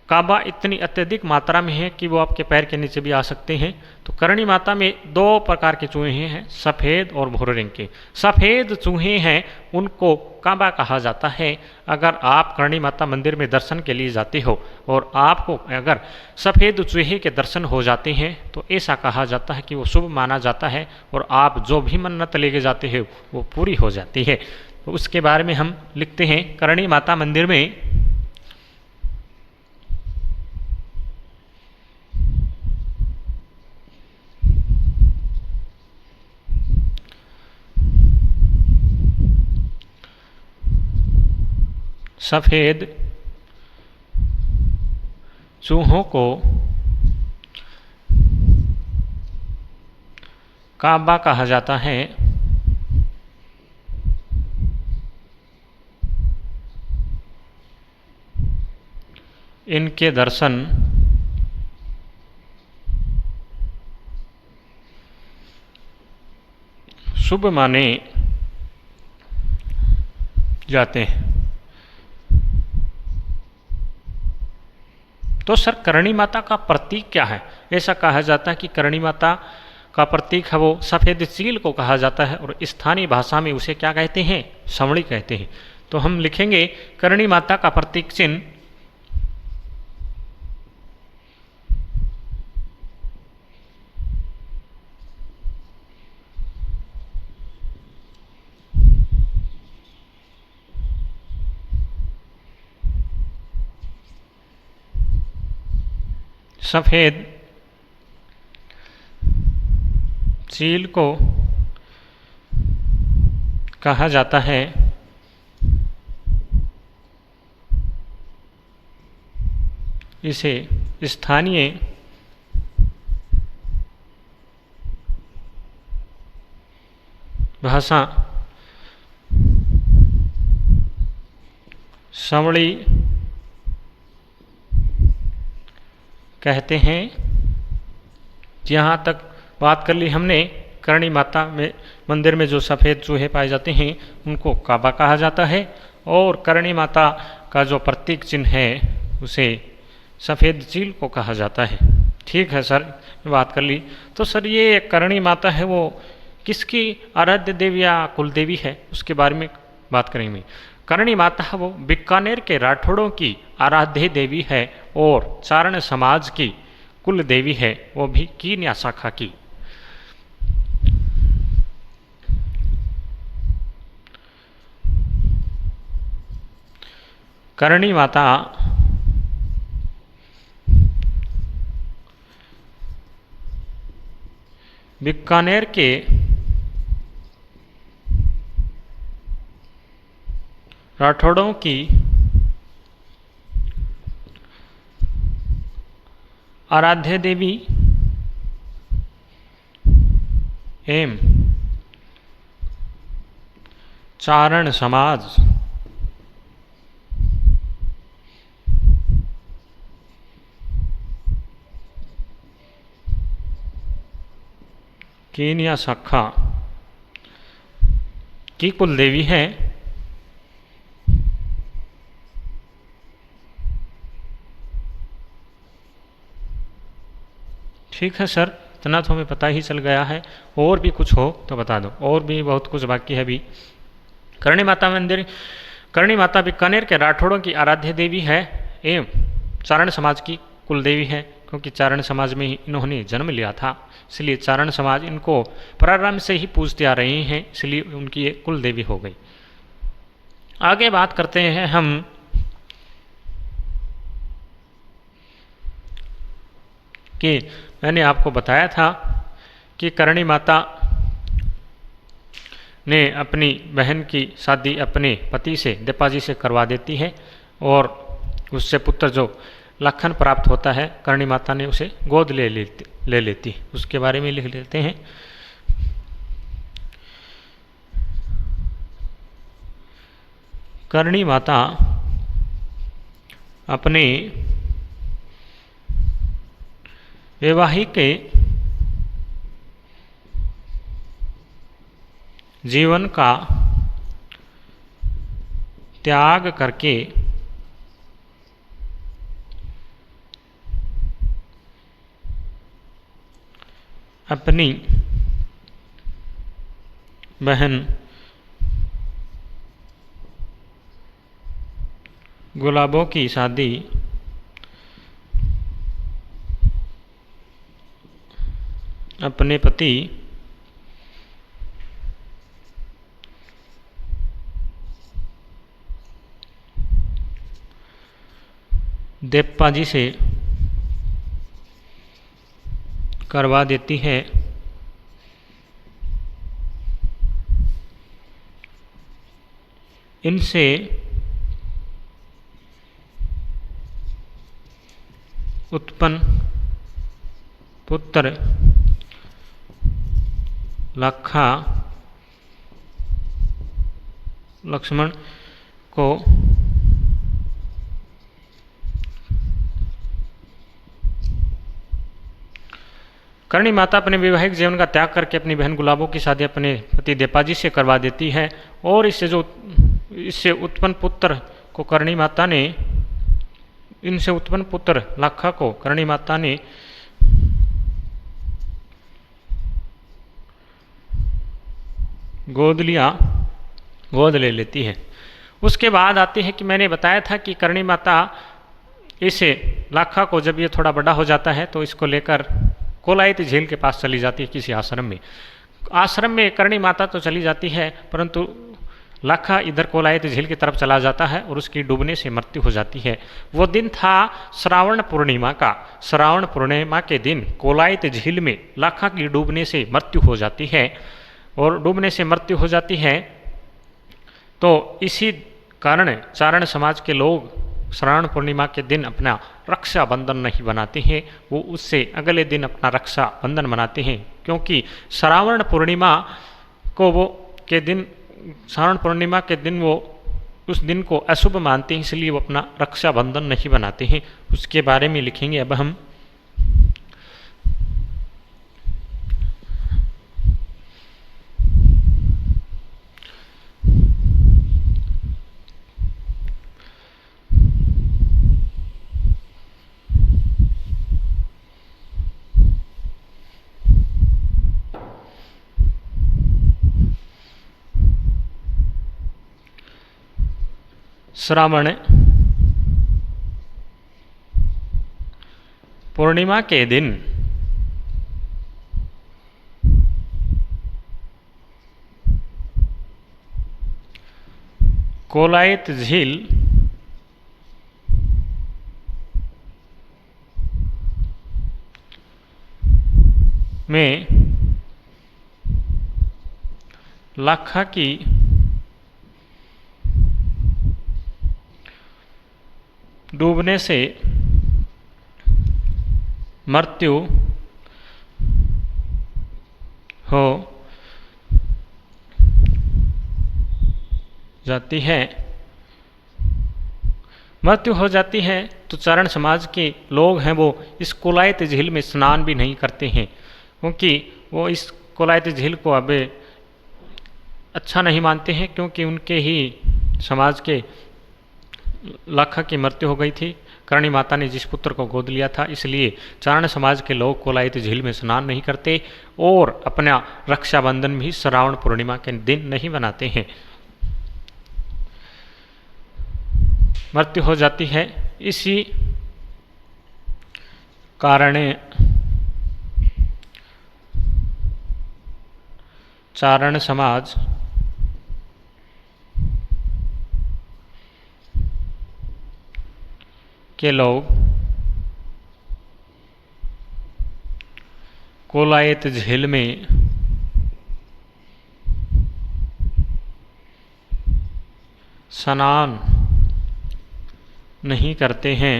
काबा इतनी अत्यधिक मात्रा में है कि वो आपके पैर के नीचे भी आ सकते हैं। तो करणी माता में दो प्रकार के चूहे हैं, सफ़ेद और भूरे रंग के। सफ़ेद चूहे हैं उनको काबा कहा जाता है। अगर आप करणी माता मंदिर में दर्शन के लिए जाते हो और आपको अगर सफ़ेद चूहे के दर्शन हो जाते हैं तो ऐसा कहा जाता है कि वो शुभ माना जाता है, और आप जो भी मन्नत लेके जाते हो वो पूरी हो जाती है। तो उसके बारे में हम लिखते हैं। करणी माता मंदिर में सफ़ेद चूहों को काबा कहा जाता है। इनके दर्शन शुभ माने जाते हैं। तो सर करणी माता का प्रतीक क्या है? ऐसा कहा जाता है कि करणी माता का प्रतीक है वो सफ़ेद चील को कहा जाता है और स्थानीय भाषा में उसे क्या कहते हैं? संवड़ी कहते हैं। तो हम लिखेंगे करणी माता का प्रतीक चिन्ह सफ़ेद चील को कहा जाता है। इसे स्थानीय भाषा संवड़ी कहते हैं। यहाँ तक बात कर ली हमने करणी माता में मंदिर में जो सफ़ेद चूहे पाए जाते हैं उनको काबा कहा जाता है और करणी माता का जो प्रतीक चिन्ह है उसे सफ़ेद चील को कहा जाता है। ठीक है सर, बात कर ली। तो सर ये करणी माता है वो किसकी आराध्य देवी या कुल देवी है उसके बारे में बात करेंगे। करणी माता वो बीकानेर के राठौड़ों की आराध्य देवी है और चारण समाज की कुल देवी है, वो भी कीन्या शाखा की। करणी माता बीकानेर के राठौड़ों की आराध्य देवी एवं चारण समाज कीन्या शाखा की कुल देवी है। ठीक है सर, इतना तो हमें पता ही चल गया है। और भी कुछ हो तो बता दो, और भी बहुत कुछ बाकी है अभी। करणी माता मंदिर, करणी माता बीकानेर के राठौड़ों की आराध्य देवी है एवं चारण समाज की कुल देवी है, क्योंकि चारण समाज में ही इन्होंने जन्म लिया था, इसलिए चारण समाज इनको प्रारंभ से ही पूजते आ रहे हैं, इसलिए उनकी ये कुल देवी हो गई। आगे बात करते हैं हम कि मैंने आपको बताया था कि करणी माता ने अपनी बहन की शादी अपने पति से दीपाजी से करवा देती है और उससे पुत्र जो लखन प्राप्त होता है, करणी माता ने उसे गोद ले लेती। उसके बारे में लिख लेते हैं। करणी माता अपने वैवाहिक जीवन का त्याग करके अपनी बहन गुलाबों की शादी अपने पति देप्पाजी से करवा देती है। इनसे उत्पन्न पुत्र लखा लक्ष्मण को करणी माता अपने वैवाहिक जीवन का त्याग करके अपनी बहन गुलाबों की शादी अपने पति देपाजी से करवा देती है और इससे उत्पन्न पुत्र को करणी माता ने इनसे उत्पन्न पुत्र लखा को करणी माता ने गोद ले लेती है। उसके बाद आती है कि मैंने बताया था कि करणी माता इसे लखा को जब ये थोड़ा बड़ा हो जाता है तो इसको लेकर कोलायत झील के पास चली जाती है किसी आश्रम में करणी माता तो चली जाती है परंतु लखा इधर कोलायत झील की तरफ चला जाता है और उसकी डूबने से मृत्यु हो जाती है। वो दिन था श्रावण पूर्णिमा का। श्रावण पूर्णिमा के दिन कोलायत झील में लखा की डूबने से मृत्यु हो जाती है और डूबने से मृत्यु हो जाती है तो इसी कारण चारण समाज के लोग श्रावण पूर्णिमा के दिन अपना रक्षाबंधन नहीं बनाते हैं, वो उससे अगले दिन अपना रक्षाबंधन मनाते हैं क्योंकि श्रावण पूर्णिमा के दिन वो उस दिन को अशुभ मानते हैं, इसलिए वो अपना रक्षाबंधन नहीं बनाते हैं। उसके बारे में लिखेंगे अब हम। श्रावण पूर्णिमा के दिन कोलायत झील में लखा की डूबने से मृत्यु हो जाती है। तो चारण समाज के लोग हैं वो इस कोलायत झील में स्नान भी नहीं करते हैं क्योंकि वो इस कोलायत झील को अब अच्छा नहीं मानते हैं क्योंकि उनके ही समाज के लखा की मृत्यु हो गई थी। करणी माता ने जिस पुत्र को गोद लिया था, इसलिए चारण समाज के लोग कोलायत झील में स्नान नहीं करते और अपना रक्षाबंधन भी श्रावण पूर्णिमा के दिन नहीं बनाते हैं। मृत्यु हो जाती है। इसी कारण चारण समाज के लोग कोलायत झील में स्नान नहीं करते हैं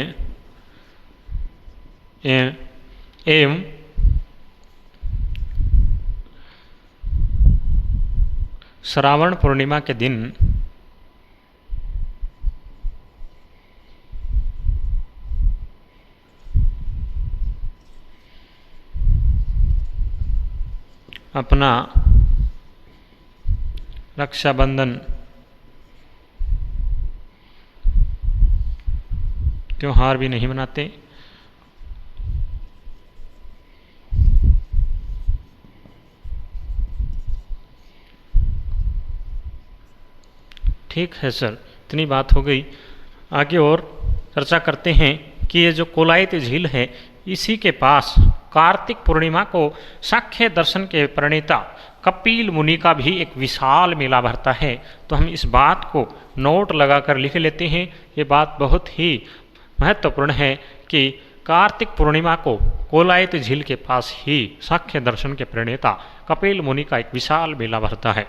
एवं श्रावण पूर्णिमा के दिन अपना रक्षाबंधन त्योहार भी नहीं मनाते। ठीक है सर, इतनी बात हो गई। आगे और चर्चा करते हैं कि ये जो कोलायत झील है, इसी के पास कार्तिक पूर्णिमा को सांख्य दर्शन के प्रणेता कपिल मुनि का भी एक विशाल मेला भरता है। तो हम इस बात को नोट लगाकर लिख लेते हैं। ये बात बहुत ही महत्वपूर्ण है कि कार्तिक पूर्णिमा को कोलायत झील के पास ही सांख्य दर्शन के प्रणेता कपिल मुनि का एक विशाल मेला भरता है।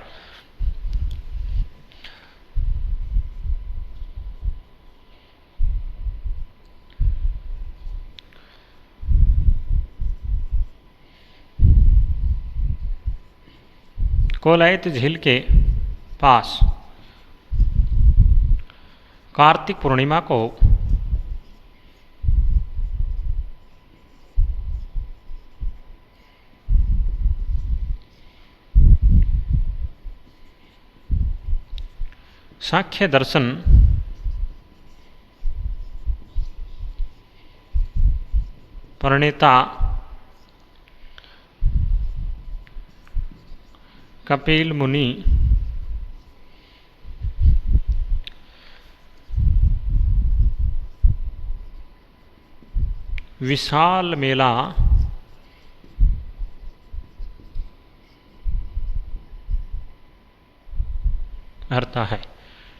कोलायत झील के पास कार्तिक पूर्णिमा को सांख्य दर्शन प्रणेता कपिल मुनि विशाल मेला भरता है।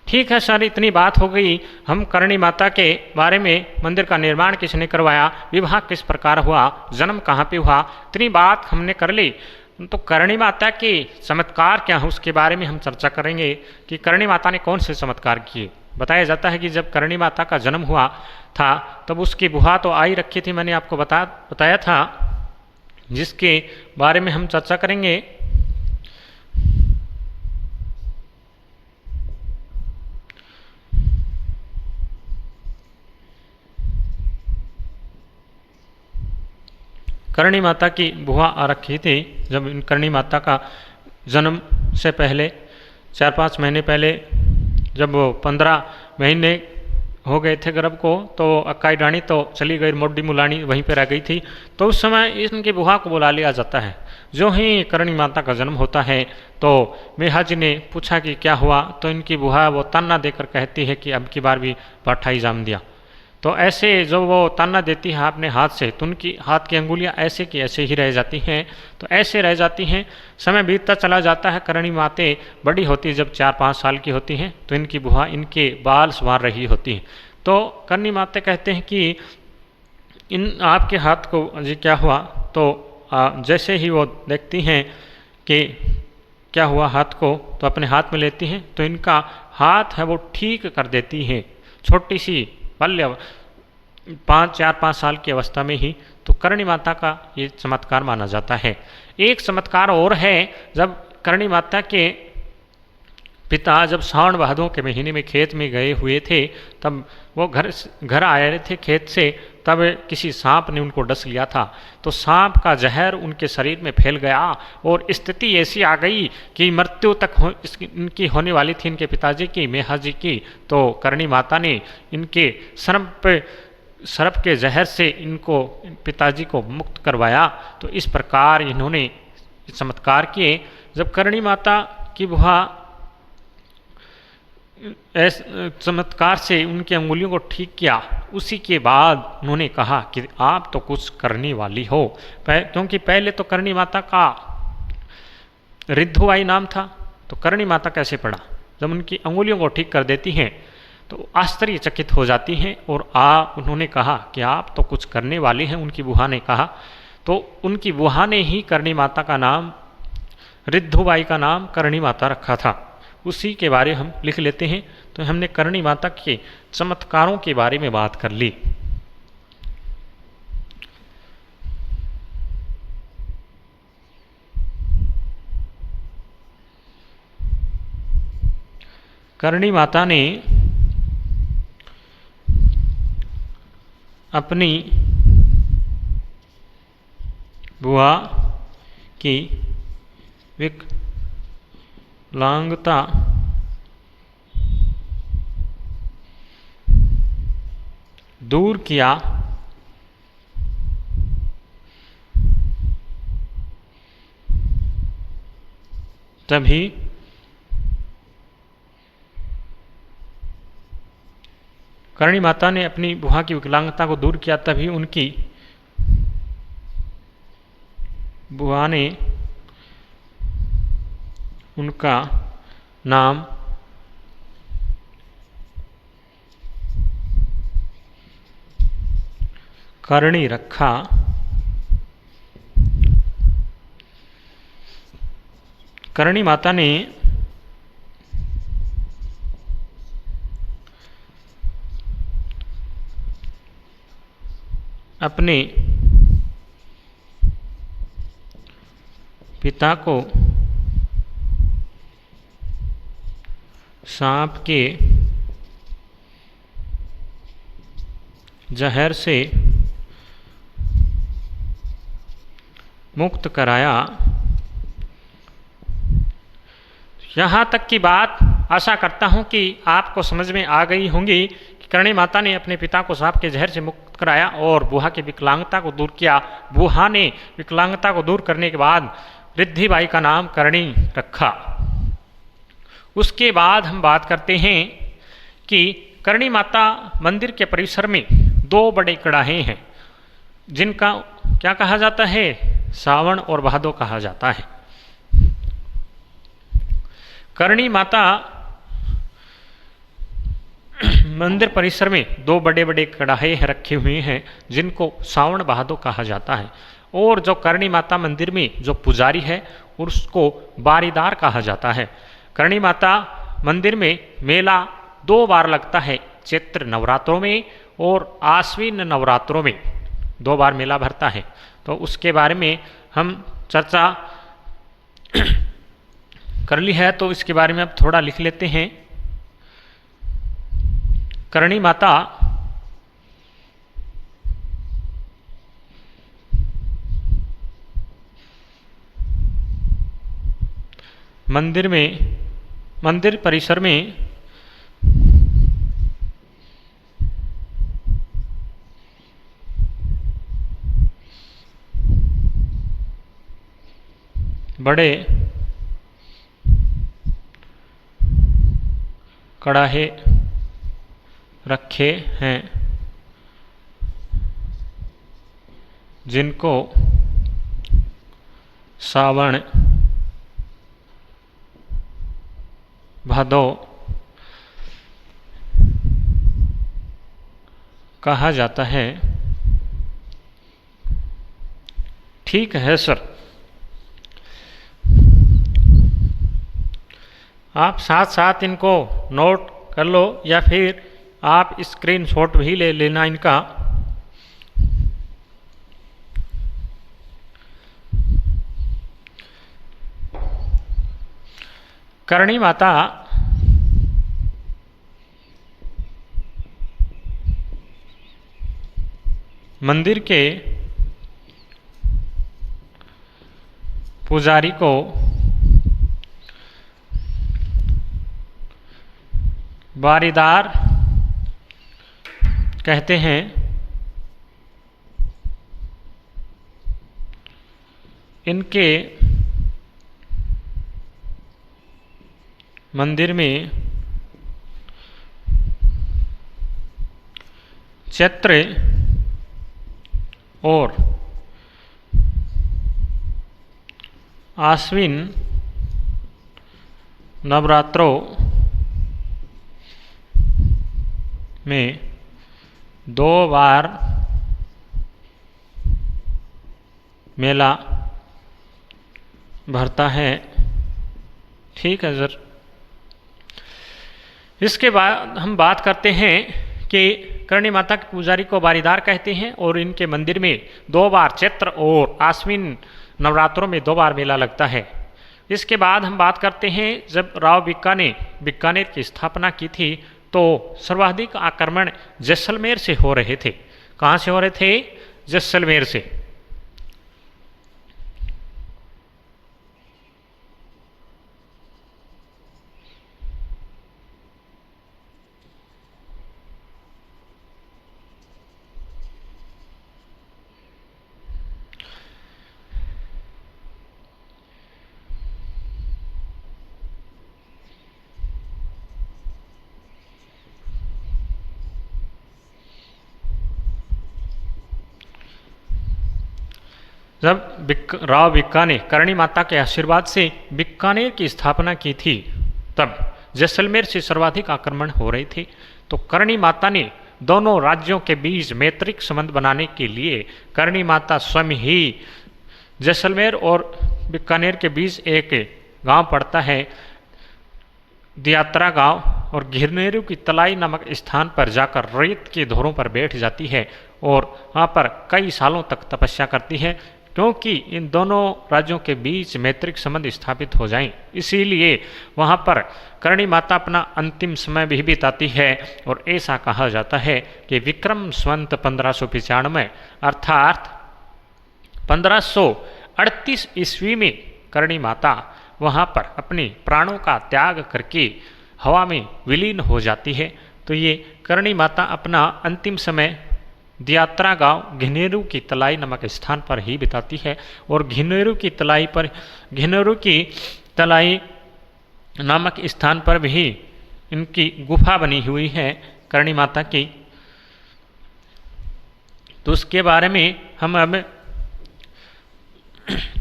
ठीक है सर, इतनी बात हो गई। हम करणी माता के बारे में, मंदिर का निर्माण किसने करवाया, विवाह किस प्रकार हुआ, जन्म कहाँ पे हुआ, इतनी बात हमने कर ली। तो करणी माता के चमत्कार क्या है उसके बारे में हम चर्चा करेंगे कि करणी माता ने कौन से चमत्कार किए। बताया जाता है कि जब करणी माता का जन्म हुआ था तब उसकी बुआ तो आई रखी थी, मैंने आपको बताया था, जिसके बारे में हम चर्चा करेंगे। करणी माता की बुआ आ रखी थी। जब करणी माता का जन्म से पहले 4-5 महीने पहले, जब वो 15 महीने हो गए थे गर्भ को, तो अक्काई डाणी तो चली गई, मोडी मुलानी वहीं पर रह गई थी। तो उस समय इनकी बुआ को बुला लिया जाता है। जो ही करणी माता का जन्म होता है तो मेहा जी ने पूछा कि क्या हुआ, तो इनकी बुआ वो ताना देकर कहती है कि अब की बार भी पाठाई जाम दिया। तो ऐसे जो वो ताना देती है अपने हाथ से, तो उनकी हाथ की अंगुलियां ऐसे की ऐसे ही रह जाती हैं। तो ऐसे रह जाती हैं, समय बीतता चला जाता है। करणी मातें बड़ी होती, जब 4-5 साल की होती हैं तो इनकी बुआ इनके बाल संवार रही होती हैं। तो करणी मातें कहते हैं कि इन आपके हाथ को जी क्या हुआ, तो जैसे ही वो देखती हैं कि क्या हुआ हाथ को, तो अपने हाथ में लेती हैं, तो इनका हाथ है वो ठीक कर देती हैं। छोटी सी बाल्य 4-5 साल की अवस्था में ही। तो करणी माता का ये चमत्कार माना जाता है। एक चमत्कार और है, जब करणी माता के पिता जब सावन भादों के महीने में खेत में गए हुए थे, तब वो घर आए रहे थे खेत से, तब किसी सांप ने उनको डस लिया था। तो सांप का जहर उनके शरीर में फैल गया और स्थिति ऐसी आ गई कि मृत्यु तक इनकी होने वाली थी, इनके पिताजी की, मेहा जी की। तो करणी माता ने इनके सर्प के जहर से इनको, पिताजी को मुक्त करवाया। तो इस प्रकार इन्होंने चमत्कार किए। जब करणी माता की बुआ चमत्कार से उनकी अंगुलियों को ठीक किया, उसी के बाद उन्होंने कहा कि आप तो कुछ करने वाली हो। क्योंकि पहले तो करणी माता का रिद्धुबाई नाम था, तो करणी माता कैसे पड़ा। जब उनकी अंगुलियों को ठीक कर देती हैं तो आश्चर्यचकित हो जाती हैं। और उन्होंने कहा कि आप तो कुछ करने वाली हैं, उनकी बुआ ने कहा। तो उनकी बुआ ने ही करणी माता का नाम, रिद्धुबाई का नाम करणी माता रखा था। उसी के बारे हम लिख लेते हैं। तो हमने करणी माता के चमत्कारों के बारे में बात कर ली। करणी माता ने अपनी बुआ की विकलांगता दूर किया, तभी करणी माता ने अपनी बुआ की विकलांगता को दूर किया, तभी उनकी बुआ ने उनका नाम करणी रखा। करणी माता ने अपने पिता को सांप के जहर से मुक्त कराया। यहाँ तक की बात आशा करता हूँ कि आपको समझ में आ गई होंगी कि करणी माता ने अपने पिता को सांप के जहर से मुक्त कराया और बुहा की विकलांगता को दूर किया। बुहा ने विकलांगता को दूर करने के बाद रिद्धि बाई का नाम करणी रखा। उसके बाद हम बात करते हैं कि करणी माता मंदिर के परिसर में दो बड़े कड़ाहे हैं जिनका क्या कहा जाता है, सावन और भादो कहा जाता है। करणी माता मंदिर परिसर में दो बड़े बड़े कड़ाहे रखे हुए हैं जिनको सावन भादो कहा जाता है। और जो करणी माता मंदिर में जो पुजारी है उसको बारीदार कहा जाता है। करणी माता मंदिर में मेला 2 बार लगता है, चैत्र नवरात्रों में और आश्विन नवरात्रों में 2 बार मेला भरता है। तो उसके बारे में हम चर्चा कर ली है, तो इसके बारे में अब थोड़ा लिख लेते हैं। करणी माता मंदिर परिसर में बड़े कड़ाहे रखे हैं जिनको सावन भादो कहा जाता है। ठीक है सर, आप साथ साथ इनको नोट कर लो या फिर आप स्क्रीनशॉट भी ले लेना इनका। करणी माता मंदिर के पुजारी को बारीदार कहते हैं। इनके मंदिर में चैत्र और आश्विन नवरात्रों में 2 बार मेला भरता है। ठीक है सर। इसके बाद हम बात करते हैं कि करणी माता के पुजारी को बारीदार कहते हैं और इनके मंदिर में 2 बार चैत्र और आश्विन नवरात्रों में 2 बार मेला लगता है। इसके बाद हम बात करते हैं जब राव बिक्का ने बीकानेर की स्थापना की थी तो सर्वाधिक आक्रमण जैसलमेर से हो रहे थे। कहाँ से हो रहे थे? जैसलमेर से। जब राव बिक्का ने करणी माता के आशीर्वाद से बीकानेर की स्थापना की थी तब जैसलमेर से सर्वाधिक आक्रमण हो रहे थे। तो करणी माता ने दोनों राज्यों के बीच मैत्रिक संबंध बनाने के लिए करणी माता स्वयं ही जैसलमेर और बीकानेर के बीच एक गांव पड़ता है दियात्रा गांव, और घिरनेरू की तलाई नामक स्थान पर जाकर रेत के धोरों पर बैठ जाती है और वहाँ पर कई सालों तक तपस्या करती है, क्योंकि इन दोनों राज्यों के बीच मैत्रिक संबंध स्थापित हो जाएं। इसीलिए वहाँ पर करणी माता अपना अंतिम समय भी बिताती है और ऐसा कहा जाता है कि विक्रम संवत 1595 अर्थात 1538 ईस्वी में करणी माता वहाँ पर अपने प्राणों का त्याग करके हवा में विलीन हो जाती है। तो ये करणी माता अपना अंतिम समय दियात्रा गांव घिनेरू की तलाई नामक स्थान पर ही बिताती है और घिनेरू की तलाई नामक स्थान पर भी इनकी गुफा बनी हुई है करणी माता की। तो उसके बारे में हम अब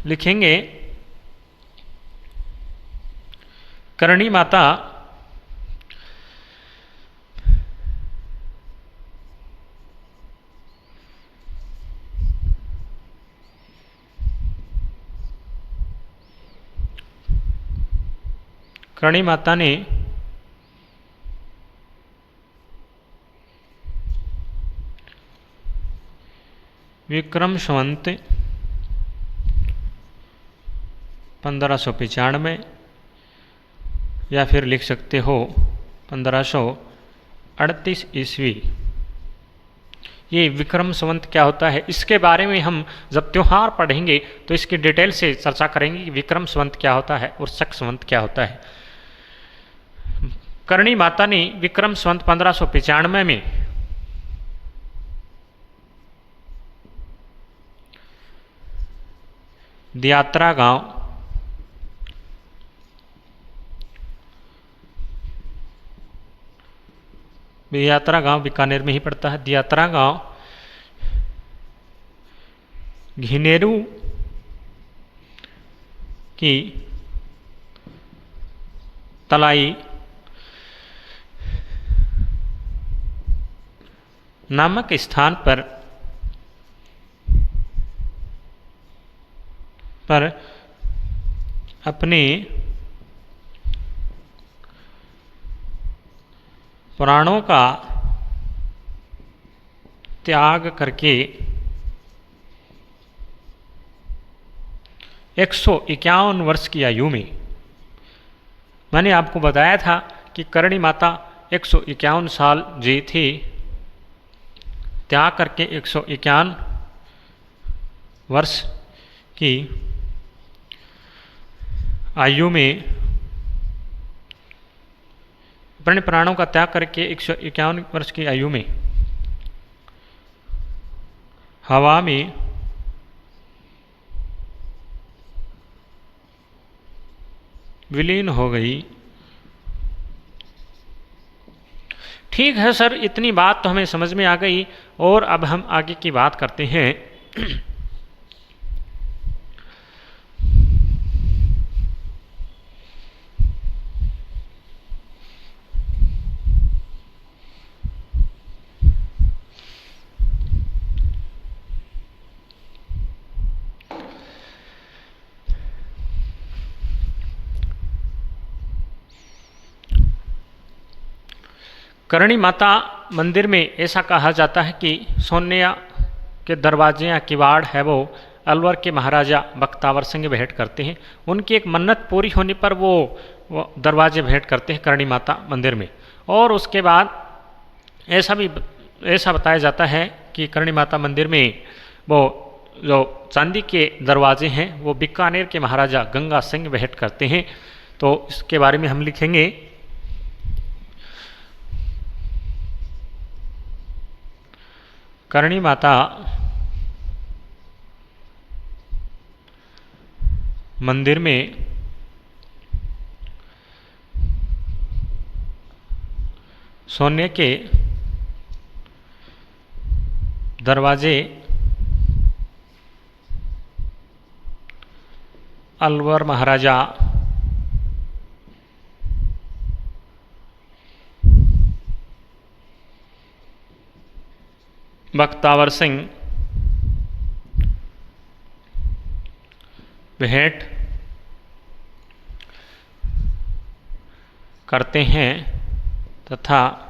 लिखेंगे। करणी माता ने विक्रम संवत 1595 या फिर लिख सकते हो 1538 ईस्वी। ये विक्रम संवत क्या होता है, इसके बारे में हम जब त्योहार पढ़ेंगे तो इसकी डिटेल से चर्चा करेंगे कि विक्रम संवत क्या होता है और शक संवत क्या होता है। करणी माता ने विक्रम संवत 1595 में दियात्रा गांव बीकानेर में ही पड़ता है। दियात्रा गांव घिनेरू की तलाई नामक स्थान पर अपने प्राणों का त्याग करके 151 वर्ष की आयु में, मैंने आपको बताया था कि करणी माता 151 साल जी थी, त्याग करके 151 वर्ष की आयु में अपने प्राणों का त्याग करके 151 वर्ष की आयु में हवा में विलीन हो गई। ठीक है सर, इतनी बात तो हमें समझ में आ गई और अब हम आगे की बात करते हैं। करणी माता मंदिर में ऐसा कहा जाता है कि सोनिया के दरवाजे या किवाड़ है वो अलवर के महाराजा बख्तावर सिंह भेंट करते हैं। उनकी एक मन्नत पूरी होने पर वो दरवाजे भेंट करते हैं करणी माता मंदिर में। और उसके बाद ऐसा बताया जाता है कि करणी माता मंदिर में वो जो चांदी के दरवाजे हैं वो बीकानेर के महाराजा गंगा सिंह भेंट करते हैं। तो इसके बारे में हम लिखेंगे। करणी माता मंदिर में सोने के दरवाजे अलवर महाराजा बख्तावर सिंह भेंट करते हैं तथा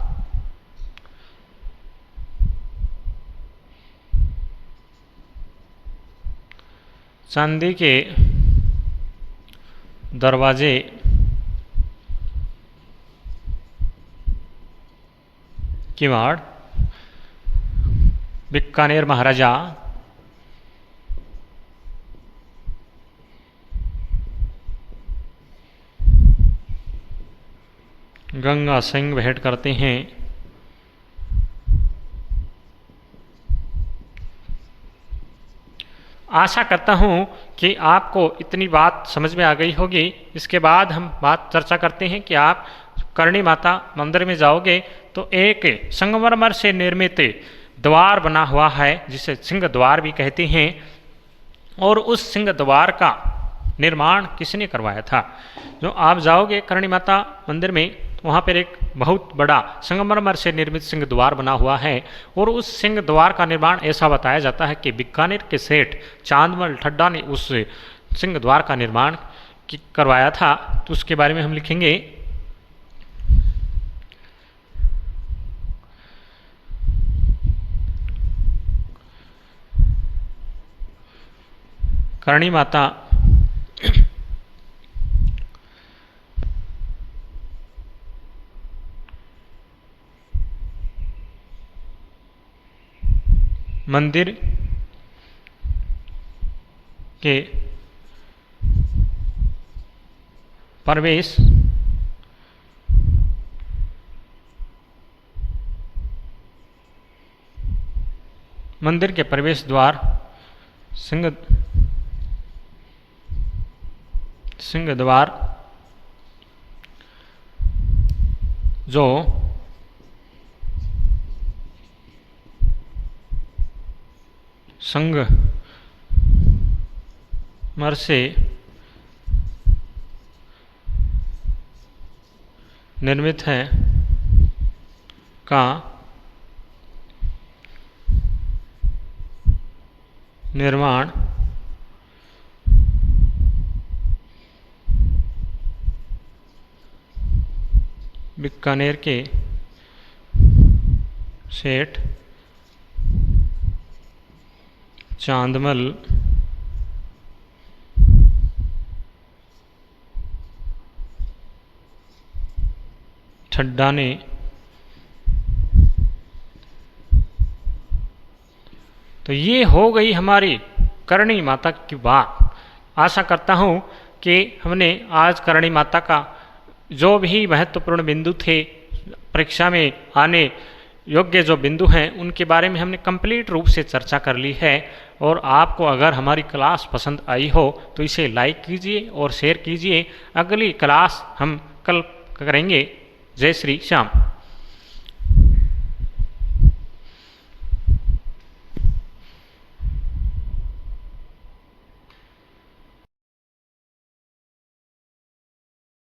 चांदी के दरवाजे किवाड़, बीकानेर महाराजा, गंगा सिंह भेंट करते हैं। आशा करता हूँ कि आपको इतनी बात समझ में आ गई होगी। इसके बाद हम बात चर्चा करते हैं कि आप करणी माता मंदिर में जाओगे तो एक संगमरमर से निर्मित द्वार बना हुआ है जिसे सिंह द्वार भी कहते हैं, और उस सिंह द्वार का निर्माण किसने करवाया था। जो आप जाओगे करणी माता मंदिर में, वहाँ पर एक बहुत बड़ा संगमरमर से निर्मित सिंह द्वार बना हुआ है, और उस सिंह द्वार का निर्माण ऐसा बताया जाता है कि बीकानेर के सेठ चांदमल ठड्डा ने उस सिंह द्वार का निर्माण करवाया था। तो उसके बारे में हम लिखेंगे। करणी माता मंदिर के प्रवेश मंदिर के प्रवेश द्वार सिंह द्वार जो संगमरमर से निर्मित है का निर्माण बीकानेर के सेठ चांदमल ठड्डा ने तो ये हो गई हमारी करणी माता की बात। आशा करता हूँ कि हमने आज करणी माता का जो भी महत्वपूर्ण बिंदु थे, परीक्षा में आने योग्य जो बिंदु हैं, उनके बारे में हमने कंप्लीट रूप से चर्चा कर ली है। और आपको अगर हमारी क्लास पसंद आई हो तो इसे लाइक कीजिए और शेयर कीजिए। अगली क्लास हम कल करेंगे। जय श्री श्याम।